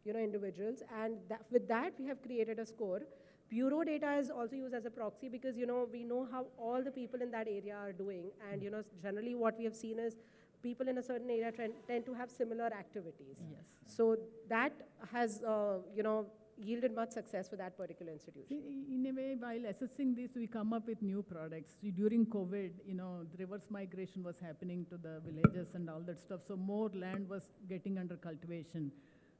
individuals. And with that we have created a score. Bureau data is also used as a proxy because we know how all the people in that area are doing, and generally what we have seen is people in a certain area tend to have similar activities. Yes. So that has yielded much success for that particular institution. In a way, while assessing this, we come up with new products. During COVID, the reverse migration was happening to the villages and all that stuff, so more land was getting under cultivation.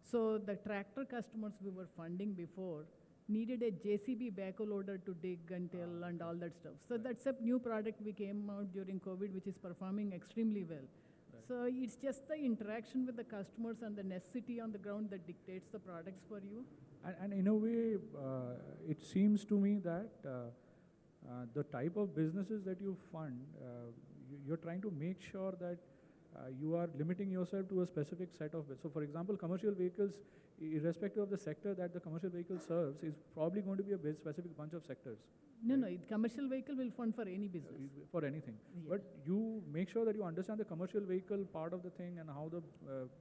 So the tractor customers we were funding before needed a JCB backhoe loader to dig and till and all that stuff. So that's a new product we came out during COVID, which is performing extremely well. So it's just the interaction with the customers and the necessity on the ground that dictates the products for you. And in a way, it seems to me that the type of businesses that you fund, you're trying to make sure that you are limiting yourself to a specific set of, so for example, commercial vehicles, irrespective of the sector that the commercial vehicle serves, is probably going to be a specific bunch of sectors. No, commercial vehicle will fund for any business. For anything. Yeah. But you make sure that you understand the commercial vehicle part of the thing and how the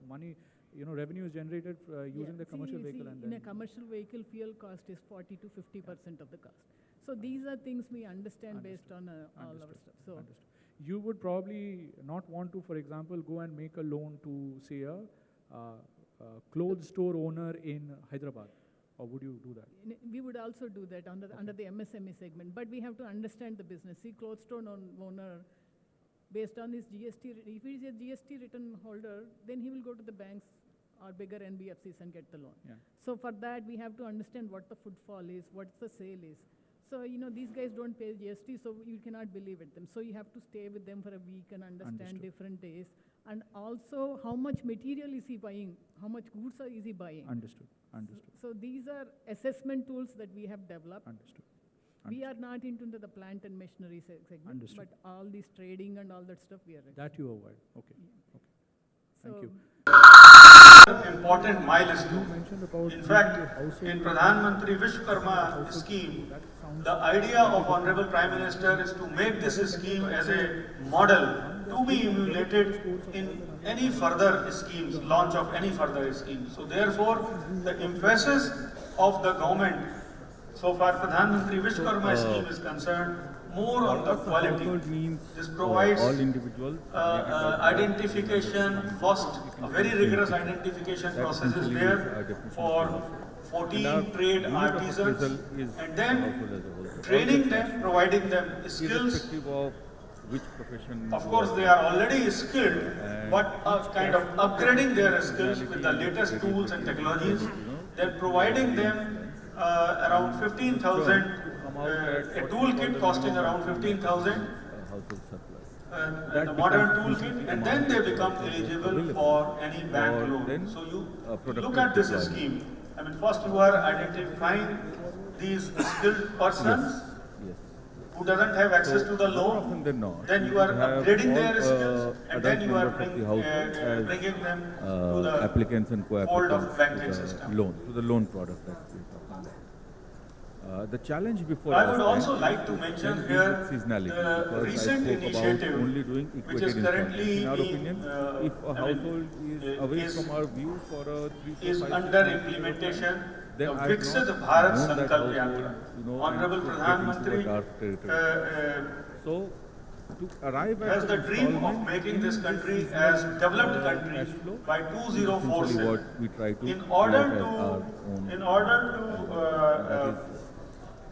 money, revenue is generated using the commercial vehicle. And in then a commercial vehicle, fuel cost is 40 to 50% of the cost. So these are things we understand based on all our stuff. So understood. You would probably not want to, for example, go and make a loan to, say, a clothes store owner in Hyderabad. Or would you do that? We would also do that under the MSME segment, but we have to understand the business. See, clothes store owner, based on his GST, if he is a GST return holder, then he will go to the banks or bigger NBFCs and get the loan. Yeah. So for that, we have to understand what the footfall is, what the sale is. So, these guys don't pay GST, so you cannot believe it them. So you have to stay with them for a week and understand different days. And also, how much material is he buying? How much goods is he buying? Understood. So these are assessment tools that we have developed. Understood. We are not into the plant and machinery segment, but all this trading and all that stuff we are. That you avoid. Okay. Yeah. Thank So you. Important milestone. In fact, in Pradhan Mantri Vishwakarma scheme, the idea of Honorable Prime Minister is to make this scheme as a model to be emulated in any further schemes, launch of any further scheme. So therefore, the emphasis of the government, so far Pradhan Mantri Vishwakarma scheme is concerned, more on the quality. This provides all individuals identification, first, a very rigorous identification process is there for 14 trade artisans, and then training them, providing them skills. irrespective of which profession. Of course, they are already skilled, but kind of upgrading their skills with the latest tools and technologies, then providing them around 15,000 out at a toolkit costing around 15,000, household surplus. the modern toolkit, and then they become eligible for any bank for loan. then, So you productive look at this deployment. scheme. I mean, first you are identifying these skilled persons Yes. who doesn't have access to the More loan. often than not, Then you are have upgrading all, their skills, and then adult you are members of the household as, bringing them to the applicants and fold co-applicants of banking to the system. loan, to the loan product that we're talking about. The challenge before I us would then also like to mention then is here with seasonality, the because recent I spoke about initiative only doing which equated is installments. currently In our being, opinion, if a I mean, household is away is- from our view for a 3, 4, is 5, under 6 months implementation. then The I've Viksit not Bharat known that Sankalp household, Yatra. you know, Honorable and Pradhan get into a Mantri dark territory. So, to arrive at has the dream of installment making in this country as developed country cash flow by is 2047. essentially what we try to In order create as to, our own. in order to that is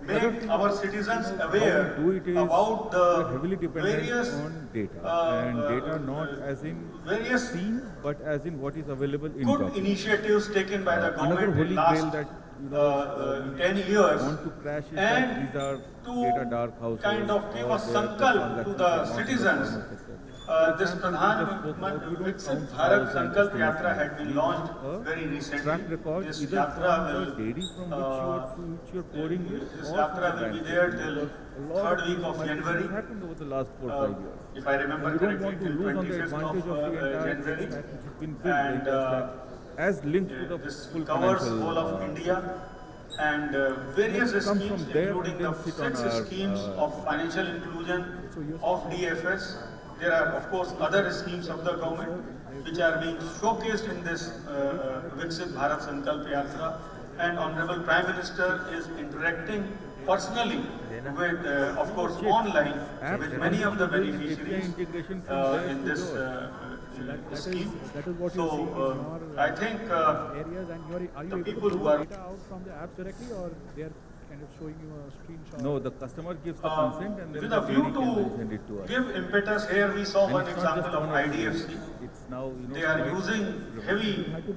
make our citizens how aware we do it is about we're the heavily dependent various on data, and uh, data not as in various seen, but as in what is available in good documents. initiatives taken by the Another government holy in grail last that you know, 10 years, want to crash is and that these are to data dark households kind of give or a they are sankalp to transactions the are not in the citizens. formal sector. This For example, Pradhan we just spoke about, we don't Viksit count Bharat cows and Sankalp customers. Yatra had been We launched want a very recently. track record This either yatra from the will, dairy from which you're pouring milk this or from yatra the will be bank. there till Because a lot third of week these of migrations January. have happened over the last 4 or 5 years. If I remember And we don't correctly, want to till lose on the 25th advantage of the entire tech January. stack which has been built, the And entire stack, as linked to the this full covers financial whole of India, and various Let's come schemes from there including and the then sit on 6 our, schemes of financial inclusion of DFS. There are of course other schemes of the government which are being showcased in this Viksit Bharat Sankalp Yatra, and Honorable Prime Minister is interacting personally with, of course, online with many of the beneficiaries integration from there in to this yours. scheme. That is what So, you see in your I think areas, and are you the able people to who pull are- data out from the apps directly, or they are kind of showing you a screenshot? No, the customer gives the consent and then with the a view dairy can then to send it to us. give impetus here, we saw And one it's not just example of one or two IDFC. days. It's now, you know, They are quite using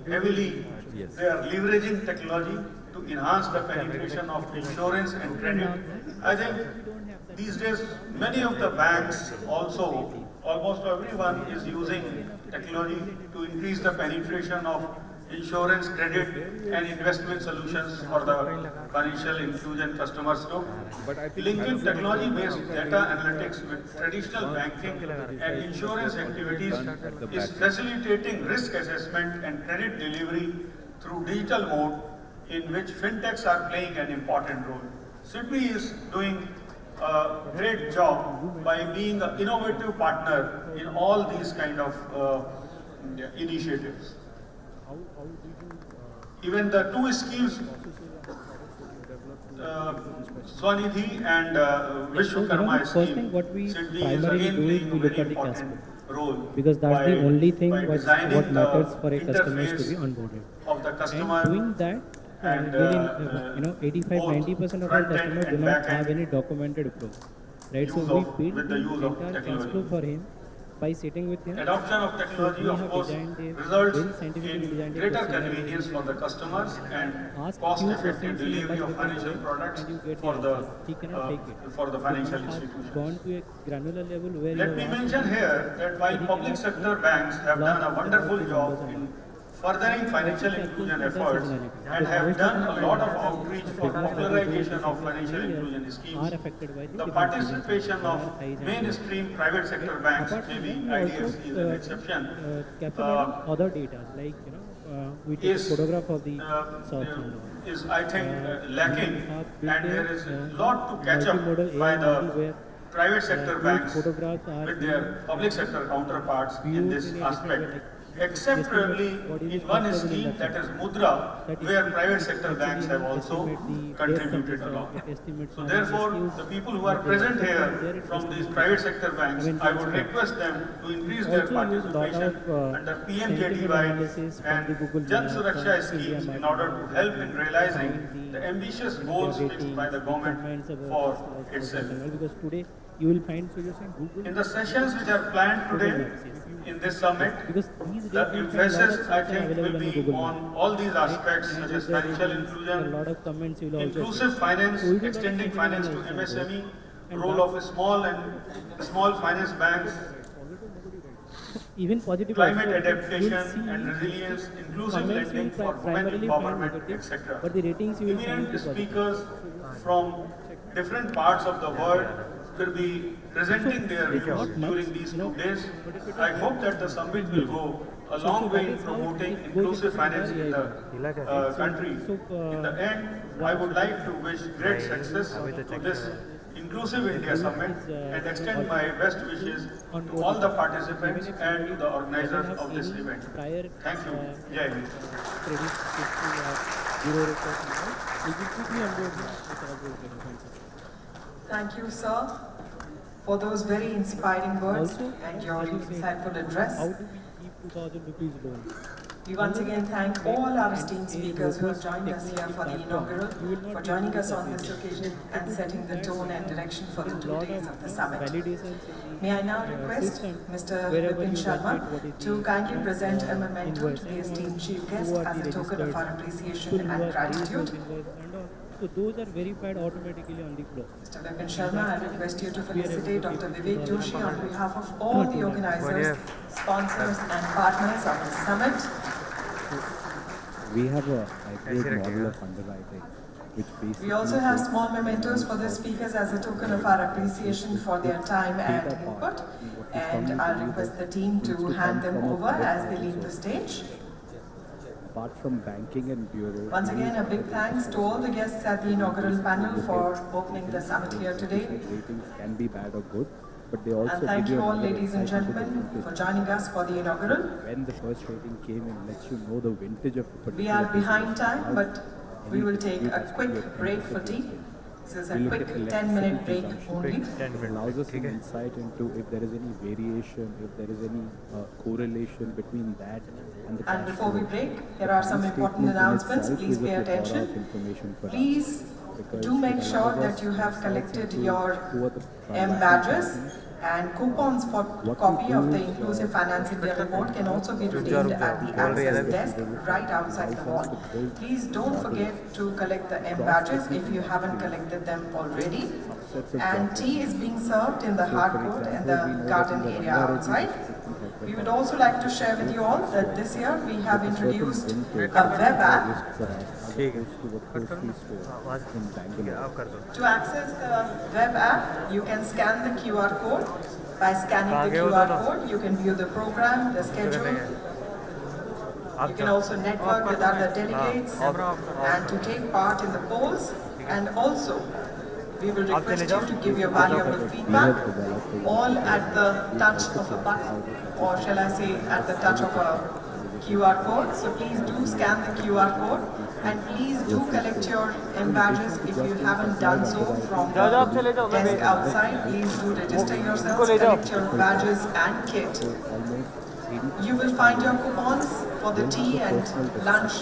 heavily, Yes. they are leveraging technology to enhance the penetration of insurance and credit. I think these days, many of the banks also, almost everyone is using technology to increase the penetration of insurance, credit, and investment solutions for the financial inclusion customers too. But I think Linking technology-based data analytics with traditional banking and insurance activities is facilitating risk assessment and credit delivery through digital mode, in which fintechs are playing an important role. Sydney is doing a great job by being an innovative partner in all these kind of initiatives. How did you Even the two schemes, Swanidhi and Vishwakarma First scheme, thing what we Sydney is primarily again do is playing we a look very at the cash important flow. role Because that's the by- only thing by designing what matters the for a customer to be interface onboarded. of the customer. And doing that, and, really, you know, 85-90% of our front end customers do and not back end have any documented flow. Right, so use we of- build with the use of entire cash technology. flow for him by sitting with him. Adoption of So technology, we of have course, designed a results very scientifically in designed a greater questionnaire convenience for the customers and ask few cost-effective questions in a delivery much of different financial way, products and you get for the the answer. He cannot take it. for the So financial we have institutions. gone to a granular level where Let you me have asked mention him, here that while he public cannot sector banks have block done a wonderful the job numbers in furthering financial inclusion efforts and have done a lot of outreach for popularization of financial inclusion are schemes, affected by the the different participation seasons. of There are highs and lows. mainstream private sector banks, Apart from maybe that, we IDFC is also an exception, capture a lot of other data, like we take a is, photograph of the shops and all. is I think lacking, we have and built there is a, a lot to catch up multimodal by AI the model where private sector each banks photographs are with their public sector counterparts in viewed this in a different aspect. way, like Except probably what is in the one comfortable scheme, in that that is Mudra, that where it private sector actually banks have also estimate the contributed depth a of lot. the estimates So on therefore, skills, the people who are but present there here it from is these private sector banks, I mean, I would transparent. request them to increase their also use a lot participation of under scientific PMJDY analysis from the Google and Jan Map, Suraksha from schemes India in Map, order to help in realizing find the ambitious their goals fixed ratings, by the government comments about for customers, itself. and all, because today you will find, so you're saying Google. In the sessions which are planned today in this summit, Because these the days you'll find a lot emphasis of I sites are think will available on the be Google on Map. all these Right? aspects And such with as the financial ratings, a inclusion, lot of comments you will also inclusive see. finance, So we do a lot of extending thinking finance to analysis on MSME, those. And role of small finance banks, even positive climate also, adaptation you'll see and resilience, inclusive comments lending you'll for women primarily find empowerment, negative, etc. but the ratings you will find Eminent the positive. speakers from different parts of the world will be presenting their views during these 2 days. I hope that the summit will go a long way in promoting inclusive finance in the country. In the end, I would like to wish great success to this Inclusive India Summit and extend my best wishes to all the participants and to the organizers of this event. Thank you. Jai Hind. Credit history or bureau records and all. Will you put me on board with all those things? Thank you, sir, for those very inspiring words Also, and your as you said, insightful how address. do we keep 2,000 rupees loan? We once again thank all our esteemed speakers who have joined us here for the inaugural, for joining us on this occasion and setting the tone and direction for the 2 days of the summit. May I now request Mr. Vipin Sharma to kindly present a memento to the esteemed chief guest as a token of our appreciation and gratitude. So those are verified automatically on the floor. Mr. Vipin Sharma, I request you to felicitate Dr. Vivek Joshi on behalf of all the organizers, sponsors and partners of the summit. We have a hybrid model of underwriting, which basically... We also have small mementos for the speakers as a token of our appreciation for their time and input. And I'll request the team to hand them over as they leave the stage. Apart from banking and bureau... Once again, a big thanks to all the guests at the inaugural panel for opening the summit here today. Ratings can be bad or good, but they also And thank give you all, another ladies and insight into the gentlemen, vintage. for joining us for the inaugural. When the first rating came in, lets you know the vintage of the particular We are behind business. time, but we will take a quick break for tea. This is a quick 10-minute break only. It allows us some insight into if there is any variation, if there is any correlation between that and the And cash before we flow. break, here are some The important statement in announcements. itself Please is a pay plethora attention. of information for us, Please because do make it sure allows that us you have insights collected into your who are the M transaction badges partners. and coupons for we copy of do the is, Inclusive Finance India report can also be redeemed at the access desk right outside the hall. Please don't forget to collect the M badges if you haven't collected them already. And tea is being served in the hard court and the garden area outside. We would also like to share with you all that this year we have introduced a web app. To access the web app, you can scan the QR code. By scanning the QR code, you can view the program, the schedule. You can also network with other delegates and to take part in the polls. And also, we will request you to give your valuable feedback, all at the touch of a button, or shall I say, at the touch of a QR code. So please do scan the QR code, and please do collect your M badges if you haven't done so from the desk outside. Please do register yourselves, collect your badges and kit. You will find your coupons for the tea and lunch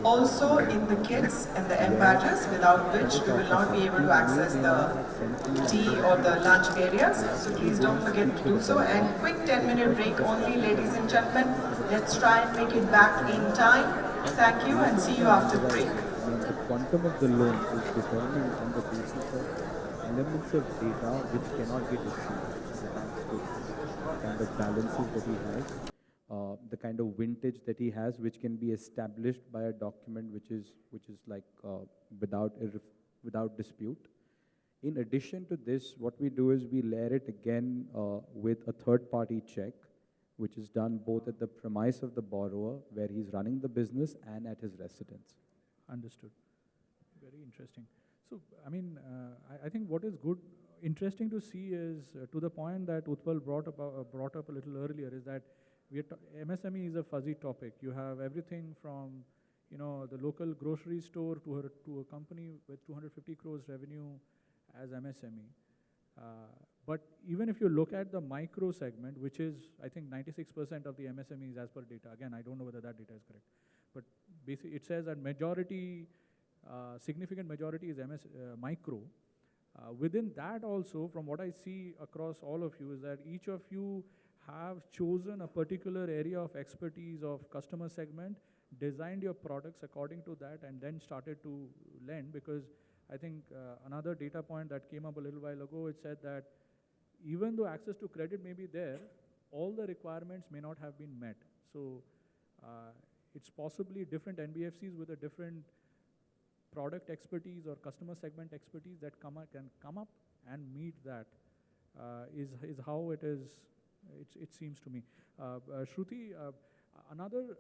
also in the kits and the M badges, without which you will not be able to access the tea or the lunch areas. So please don't forget to do so. And quick 10-minute break only, ladies and gentlemen. Let's try and make it back in time. Thank you and see you after the break. The quantum of the loan is determined on the basis of elements of data which cannot be deceived. The kind of balances that he has, the kind of vintage that he has, which can be established by a document which is like without dispute. In addition to this, what we do is we layer it again with a third-party check, which is done both at the premise of the borrower, where he's running the business, and at his residence. Understood. Very interesting. So, I mean, I think what is interesting to see is, to the point that Utpal brought up a little earlier, is that MSME is a fuzzy topic. You have everything from, the local grocery store to a company with 250 crores revenue as MSME. But even if you look at the micro segment, which is, I think, 96% of the MSMEs as per data. Again, I don't know whether that data is correct. But basically, it says that significant majority is micro. Within that also, from what I see across all of you, is that each of you have chosen a particular area of expertise of customer segment, designed your products according to that, and then started to lend. Because I think another data point that came up a little while ago, it said that even though access to credit may be there, all the requirements may not have been met. So it's possibly different NBFCs with a different product expertise or customer segment expertise that can come up and meet that. Is how it is. It seems to me. Shruti, another.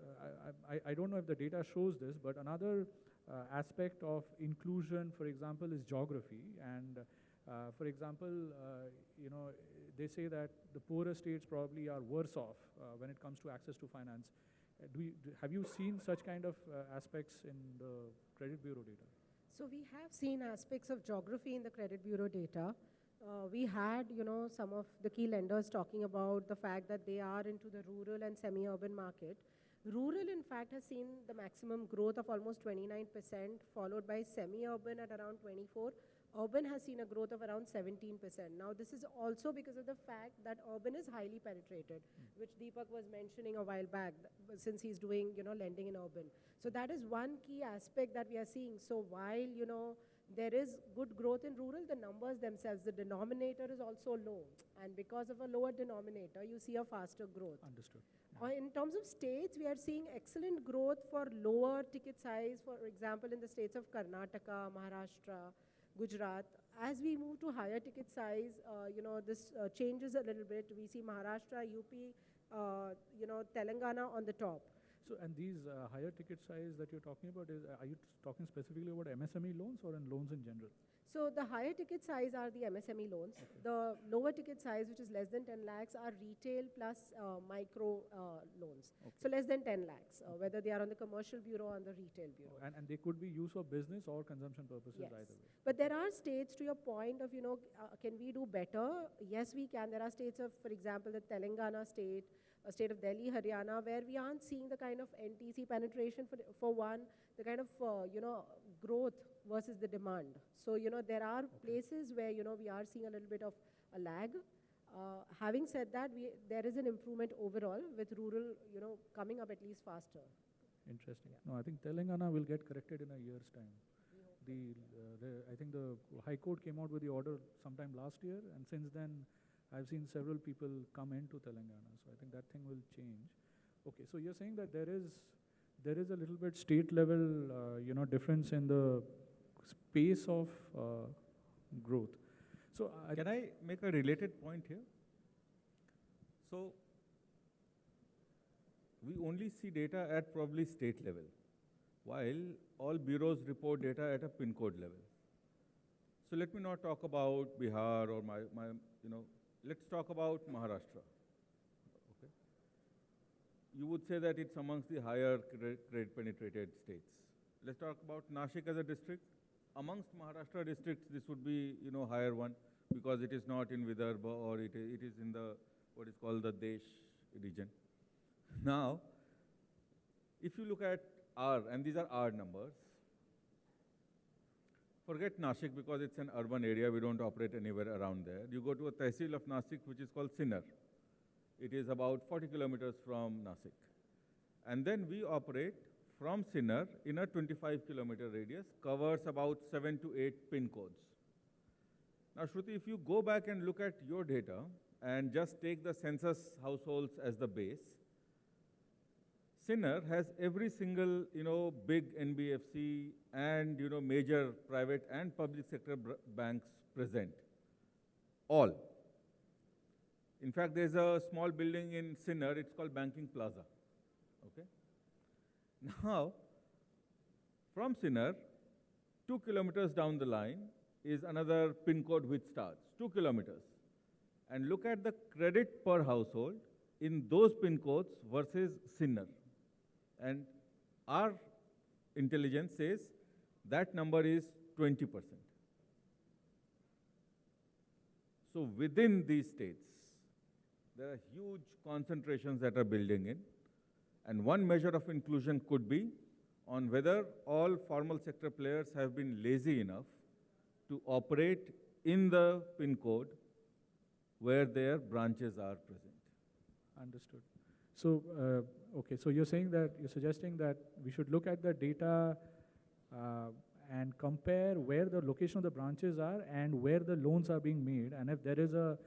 I don't know if the data shows this, but another aspect of inclusion, for example, is geography. And for example, they say that the poorer states probably are worse off when it comes to access to finance. Have you seen such kind of aspects in the credit bureau data? So we have seen aspects of geography in the credit bureau data. We had, some of the key lenders talking about the fact that they are into the rural and semi-urban market. Rural, in fact, has seen the maximum growth of almost 29%, followed by semi-urban at around 24%. Urban has seen a growth of around 17%. Now, this is also because of the fact that urban is highly penetrated, which Deepak was mentioning a while back, since he's doing, lending in urban. So that is one key aspect that we are seeing. So while, there is good growth in rural, the numbers themselves, the denominator is also low. And because of a lower denominator, you see a faster growth. Understood. In terms of states, we are seeing excellent growth for lower ticket size, for example, in the states of Karnataka, Maharashtra, Gujarat. As we move to higher ticket size, this changes a little bit. We see Maharashtra, UP, Telangana on the top. So, and these higher ticket size that you're talking about, are you talking specifically about MSME loans or in loans in general? So the higher ticket size are the MSME loans. Okay. The lower ticket size, which is less than 10 lakhs, are retail plus micro loans. Okay. So less than 10 lakhs, whether they are on the commercial bureau or on the retail bureau. And they could be used for business or consumption purposes, yes. Either way. But there are states, to your point of, can we do better? Yes, we can. There are states of, for example, the Telangana state, a state of Delhi, Haryana, where we aren't seeing the kind of NTC penetration for one, the kind of, growth versus the demand. So, there are places where, we are seeing a little bit of a lag. Having said that, there is an improvement overall with rural, coming up at least faster. Interesting. Yeah. No, I think Telangana will get corrected in a year's time. I think the High Court came out with the order sometime last year, and since then, I've seen several people come into Telangana. So I think that thing will change. Okay, so you're saying that there is a little bit state level, difference in the space of growth. So can I make a related point here? So we only see data at probably state level, while all bureaus report data at a pin code level. So let me not talk about Bihar or let's talk about Maharashtra. Okay. You would say that it's amongst the higher credit penetrated states. Let's talk about Nashik as a district. Amongst Maharashtra districts, this would be, higher one because it is not in Vidarbha or it is in the, what is called the Desh region. Now, if you look at and these are our numbers, forget Nashik because it's an urban area, we don't operate anywhere around there. You go to a tehsil of Nashik which is called Sinnar. It is about 40 kilometers from Nashik. And then we operate from Sinnar in a 25-kilometer radius, covers about 7 to 8 pin codes. Now, Shruti, if you go back and look at your data and just take the census households as the base, Sinnar has every single, big NBFC and, major private and public sector banks present. All. In fact, there's a small building in Sinnar, it's called Banking Plaza. Okay? Now, from Sinnar, 2 kilometers down the line is another pin code which starts, 2 kilometers. And look at the credit per household in those pin codes versus Sinnar. And our intelligence says that number is 20%. So within these states, there are huge concentrations that are building in. And one measure of inclusion could be on whether all formal sector players have been lazy enough to operate in the pin code where their branches are present. Understood. So, okay, so you're suggesting that we should look at the data and compare where the location of the branches are and where the loans are being made, and if there is a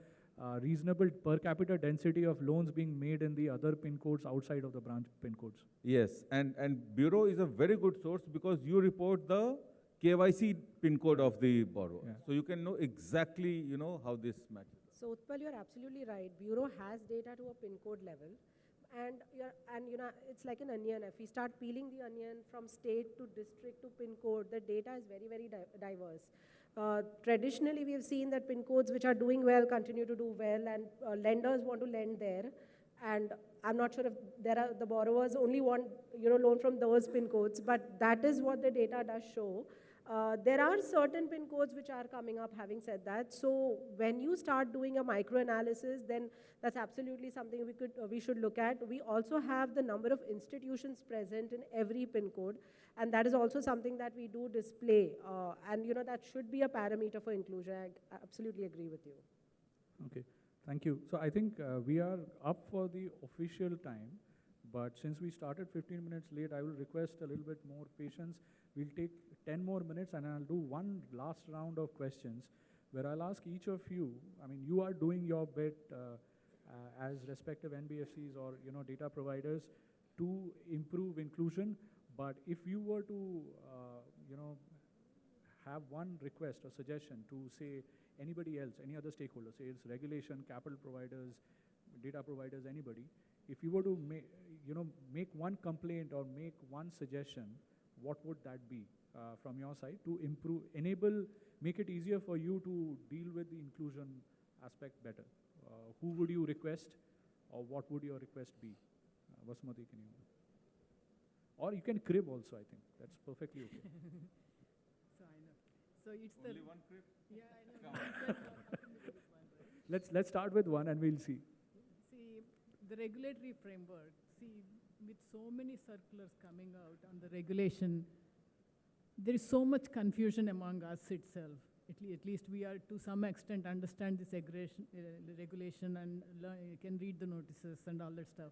reasonable per capita density of loans being made in the other pin codes outside of the branch pin codes. Yes, and Bureau is a very good source because you report the KYC pin code of the borrower. Yeah. So you can know exactly, how this matches. So Utpal, you're absolutely right. Bureau has data to a pin code level. And it's like an onion. If we start peeling the onion from state to district to pin code, the data is very, very diverse. Traditionally, we have seen that pin codes which are doing well continue to do well, and lenders want to lend there. And I'm not sure if the borrowers only want loan from those pin codes, but that is what the data does show. There are certain pin codes which are coming up, having said that. So when you start doing a micro-analysis, then that's absolutely something we should look at. We also have the number of institutions present in every pin code, and that is also something that we do display. And that should be a parameter for inclusion. I absolutely agree with you. Okay, thank you. So I think we are up for the official time, but since we started 15 minutes late, I will request a little bit more patience. We'll take 10 more minutes and I'll do one last round of questions where I'll ask each of you, you are doing your bit as respective NBFCs or data providers to improve inclusion, but if you were to have one request or suggestion to say anybody else, any other stakeholder, say it's regulation, capital providers, data providers, anybody, if you were to make one complaint or make one suggestion, what would that be from your side to improve, make it easier for you to deal with the inclusion aspect better? Who would you request, or what would your request be? Basmati, can you? Or you can crib also, I think. That's perfectly okay. So I know. So it's Only one crib? Yeah, I know. Let's start with one and we'll see. See, the regulatory framework, with so many circulars coming out on the regulation, there is so much confusion among us itself. At least we are to some extent understand this regulation and can read the notices and all that stuff.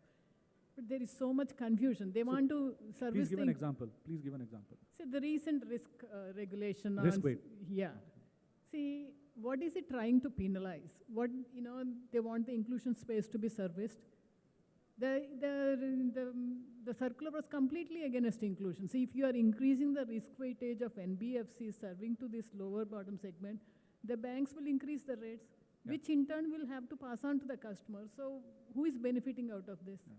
But there is so much confusion. They want to service. Please give an example. Please give an example. See, the recent risk regulation. Risk weight. Yeah. See, what is it trying to penalize? What, they want the inclusion space to be serviced. The circular was completely against inclusion. See, if you are increasing the risk weightage of NBFCs serving to this lower bottom segment, the banks will increase the rates, which in turn will have to pass on to the customer. So who is benefiting out of this? Yeah.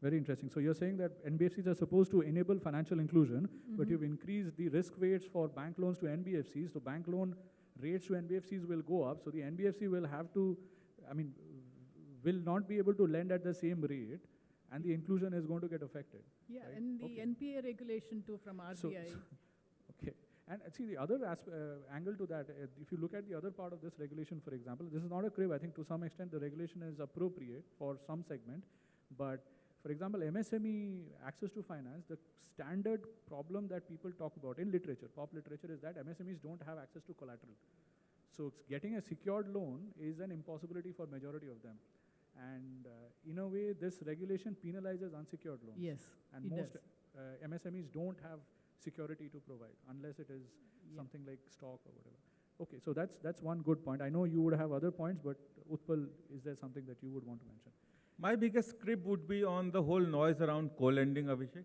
Very interesting. So you're saying that NBFCs are supposed to enable financial inclusion, but you've increased the risk weights for bank loans to NBFCs. So bank loan rates to NBFCs will go up. So the NBFC will have to, will not be able to lend at the same rate, and the inclusion is going to get affected. Yeah, right? and the NPA regulation too from RBI. Okay, and see the other angle to that, if you look at the other part of this regulation, for example, this is not a crib. I think to some extent the regulation is appropriate for some segment, but for example, MSME access to finance, the standard problem that people talk about in literature, pop literature, is that MSMEs don't have access to collateral. So getting a secured loan is an impossibility for majority of them. And in a way, this regulation penalizes unsecured loans. Yes, and most MSMEs don't have security to provide unless it is something like stock or whatever. Okay, so that's one good point. I know you would have other points, but Utpal, is there something that you would want to mention? My biggest crib would be on the whole noise around co-lending, Abhishek.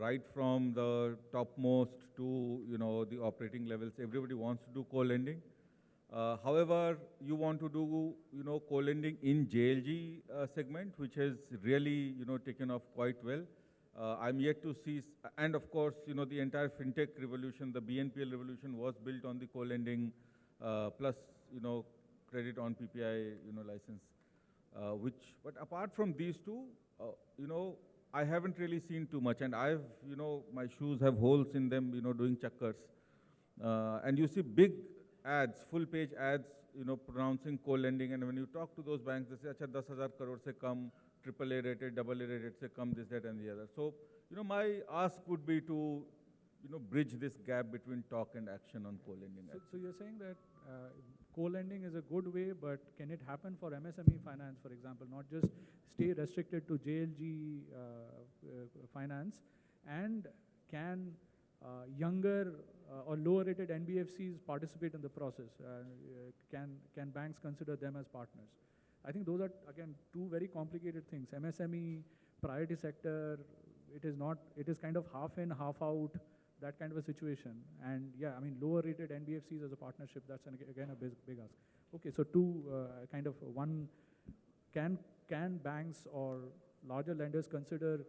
Right from the topmost to, the operating levels, everybody wants to do co-lending. However, you want to do, co-lending in JLG segment, which has really, taken off quite well. I'm yet to see, and of course, the entire fintech revolution, the BNPL revolution was built on the co-lending plus, credit on PPI, license. But apart from these two, I haven't really seen too much, and I've, my shoes have holes in them, doing chakkars. And you see big ads, full page ads, pronouncing co-lending, and when you talk to those banks, they say, acha 10,000 crore se kam, AAA rated, AA rated se kam, this, that, and the other. So, my ask would be to, bridge this gap between talk and action on co-lending. So you're saying that co-lending is a good way, but can it happen for MSME finance, for example, not just stay restricted to JLG finance, and can younger or lower rated NBFCs participate in the process? Can banks consider them as partners? I think those are, again, two very complicated things. MSME, priority sector, it is kind of half in, half out, that kind of a situation. And yeah, I mean, lower rated NBFCs as a partnership, that's again a big ask. Okay, so one, can banks or larger lenders consider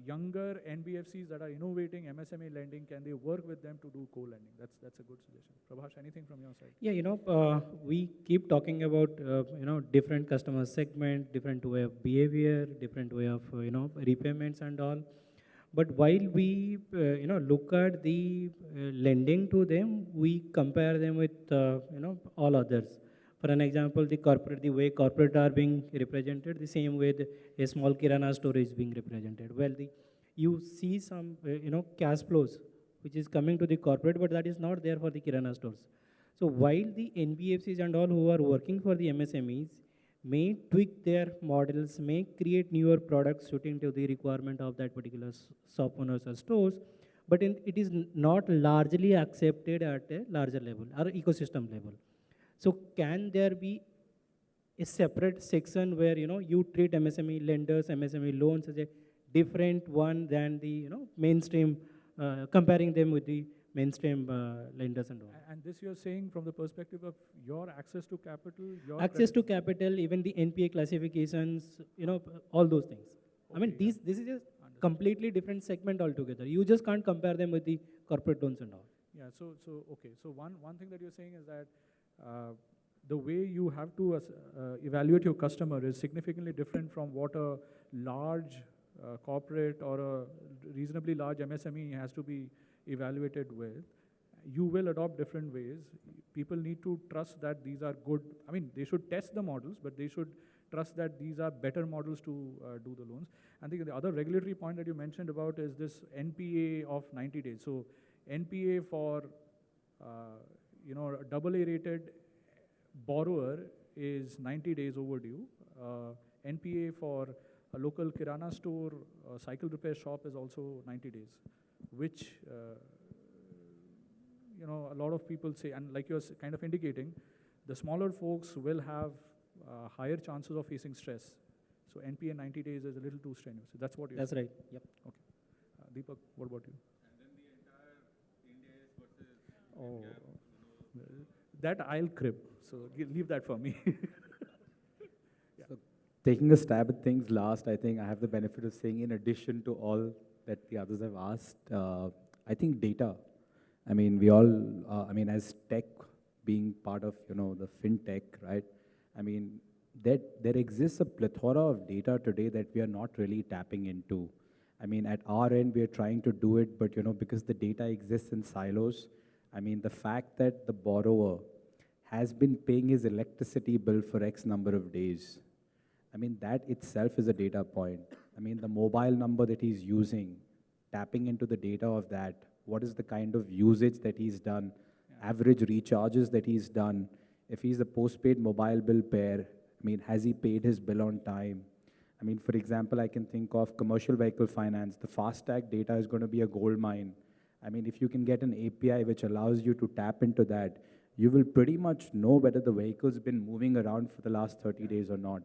younger NBFCs that are innovating MSME lending, can they work with them to do co-lending? That's a good suggestion. Prabhash, anything from your side? Yeah, we keep talking about, different customer segment, different way of behavior, different way of, repayments and all. But while we, look at the lending to them, we compare them with, all others. For an example, the way corporate are being represented, the same way a small kirana store is being represented. Well, you see some, cash flows, which is coming to the corporate, but that is not there for the kirana stores. So while the NBFCs and all who are working for the MSMEs may tweak their models, may create newer products suiting to the requirement of that particular shop owners or stores, but it is not largely accepted at a larger level or ecosystem level. So can there be a separate section where, you treat MSME lenders, MSME loans as a different one than the, mainstream, comparing them with the mainstream lenders and all? And this you're saying from the perspective of your access to capital, your access to capital, even the NPA classifications, all those things. Okay, I mean, this is a completely different segment altogether. You just can't compare them with the corporate loans and all. Yeah, okay. So one thing that you're saying is that the way you have to evaluate your customer is significantly different from what a large corporate or a reasonably large MSME has to be evaluated with. You will adopt different ways. People need to trust that these are good. I mean, they should test the models, but they should trust that these are better models to do the loans. I think the other regulatory point that you mentioned about is this NPA of 90 days. So NPA for a AA rated borrower is 90 days overdue. NPA for a local kirana store, cycle repair shop is also 90 days, which a lot of people say, and like you're kind of indicating, the smaller folks will have higher chances of facing stress. So NPA 90 days is a little too strenuous. That's what you're That's saying. right. Yep. Okay. Deepak, what about you? And then the entire India versus that I'll crib. So leave that for me. Yeah. So taking a stab at things last, I think I have the benefit of saying, in addition to all that the others have asked, I think data. I mean, we all, as tech being part of, the fintech, right? I mean, there exists a plethora of data today that we are not really tapping into. I mean, at our end, we are trying to do it, but, because the data exists in silos, I mean, the fact that the borrower has been paying his electricity bill for X number of days, I mean, that itself is a data point. I mean, the mobile number that he's using, tapping into the data of that, what is the kind of usage that he's done, average recharges that he's done, if he's a postpaid mobile bill payer, I mean, has he paid his bill on time? I mean, for example, I can think of commercial vehicle finance. The FASTag data is going to be a gold mine. I mean, if you can get an API which allows you to tap into that, you will pretty much know whether the vehicle's been moving around for the last 30 days or not.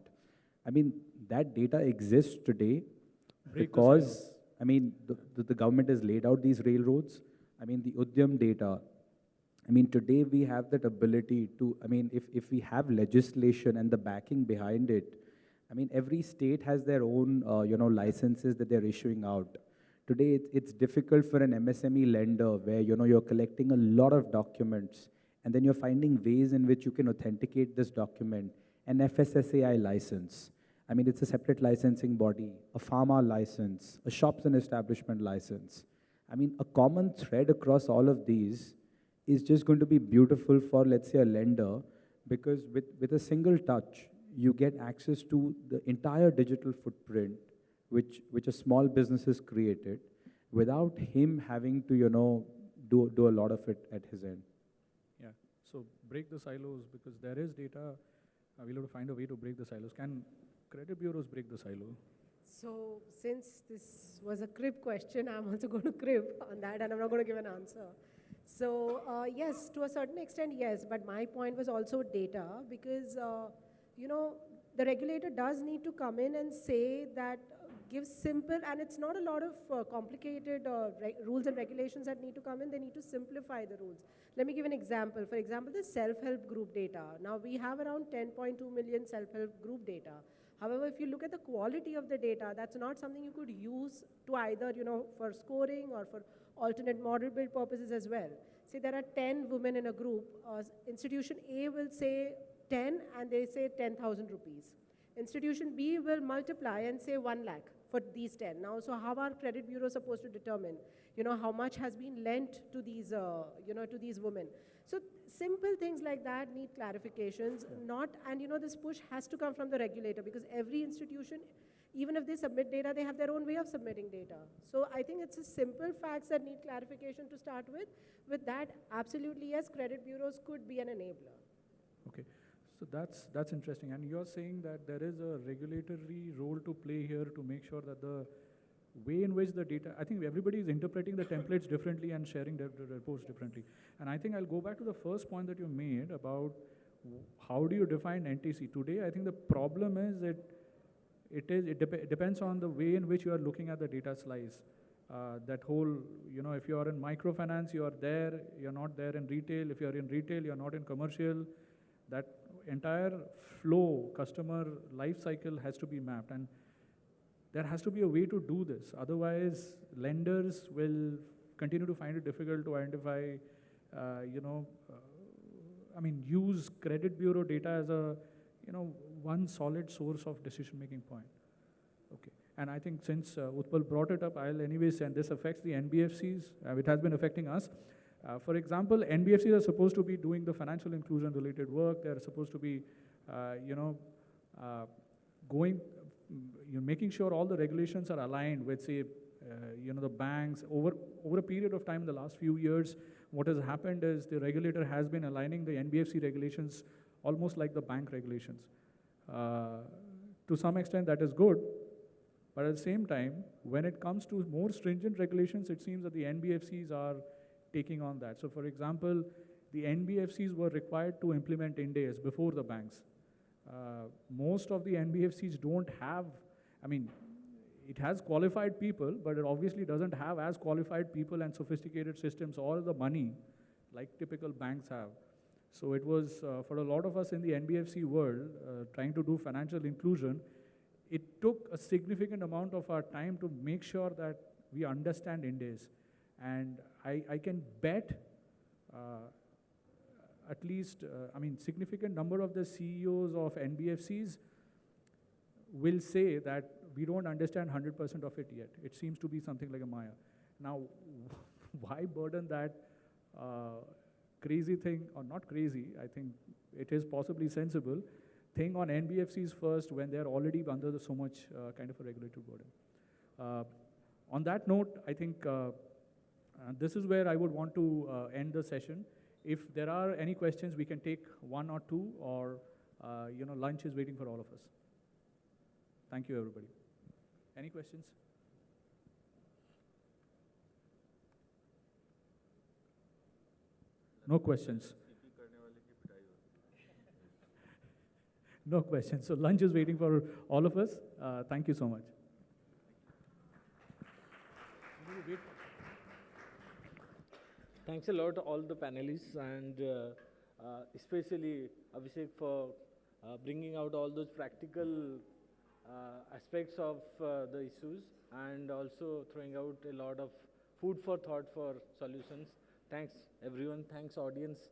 I mean, that data exists today because, I mean, the government has laid out these railroads. I mean, the Udyam data. I mean, today we have that ability to, I mean, if we have legislation and the backing behind it, I mean, every state has their own, licenses that they're issuing out. Today, it's difficult for an MSME lender where, you're collecting a lot of documents, and then you're finding ways in which you can authenticate this document. An FSSAI license. I mean, it's a separate licensing body, a pharma license, a shops and establishment license. I mean, a common thread across all of these is just going to be beautiful for, let's say, a lender, because with a single touch, you get access to the entire digital footprint which a small business has created. without him having to, do a lot of it at his end. Yeah, so break the silos because there is data. We'll have to find a way to break the silos. Can credit bureaus break the silo? So since this was a crib question, I'm also going to crib on that and I'm not going to give an answer. So yes, to a certain extent, yes, but my point was also data because, the regulator does need to come in and say that give simple, and it's not a lot of complicated rules and regulations that need to come in, they need to simplify the rules. Let me give an example. For example, the self-help group data. Now we have around 10.2 million self-help group data. However, if you look at the quality of the data, that's not something you could use to either, for scoring or for alternate model build purposes as well. Say there are 10 women in a group, institution A will say 10 and they say 10,000 rupees. Institution B will multiply and say 1 lakh for these 10. Now, so how are credit bureaus supposed to determine, how much has been lent to these, to these women? So simple things like that need clarifications, and this push has to come from the regulator because every institution, even if they submit data, they have their own way of submitting data. So I think it's a simple facts that need clarification to start with. With that, absolutely yes, credit bureaus could be an enabler. Okay, so that's interesting. And you're saying that there is a regulatory role to play here to make sure that the way in which the data, I think everybody is interpreting the templates differently and sharing the reports differently. And I think I'll go back to the first point that you made about how do you define NTC. Today, I think the problem is that it depends on the way in which you are looking at the data slice. That whole, if you are in microfinance, you are there, you're not there in retail. If you're in retail, you're not in commercial. That entire flow, customer life cycle has to be mapped. And there has to be a way to do this. Otherwise, lenders will continue to find it difficult to identify, use credit bureau data as a, one solid source of decision-making point. Okay. And I think since Utpal brought it up, I'll anyways, and this affects the NBFCs, it has been affecting us. For example, NBFCs are supposed to be doing the financial inclusion related work. They're supposed to be, making sure all the regulations are aligned with, say, the banks. Over a period of time in the last few years, what has happened is the regulator has been aligning the NBFC regulations almost like the bank regulations. To some extent, that is good. But at the same time, when it comes to more stringent regulations, it seems that the NBFCs are taking on that. So for example, the NBFCs were required to implement Ind AS before the banks. Most of the NBFCs don't have, it has qualified people, but it obviously doesn't have as qualified people and sophisticated systems or the money like typical banks have. So it was, for a lot of us in the NBFC world, trying to do financial inclusion, it took a significant amount of our time to make sure that we understand Ind AS. And I can bet at least, significant number of the CEOs of NBFCs will say that we don't understand 100% of it yet. It seems to be something like a Maya. Now, why burden that crazy thing, or not crazy, I think it is possibly sensible, thing on NBFCs first when they're already under so much kind of a regulatory burden. On that note, I think this is where I would want to end the session. If there are any questions, we can take one or two, or lunch is waiting for all of us. Thank you, everybody. Any questions? No questions. No questions. So lunch is waiting for all of us. Thank you so much. Thanks a lot to all the panelists, and especially Abhishek for bringing out all those practical aspects of the issues, and also throwing out a lot of food for thought for solutions. Thanks everyone, thanks audience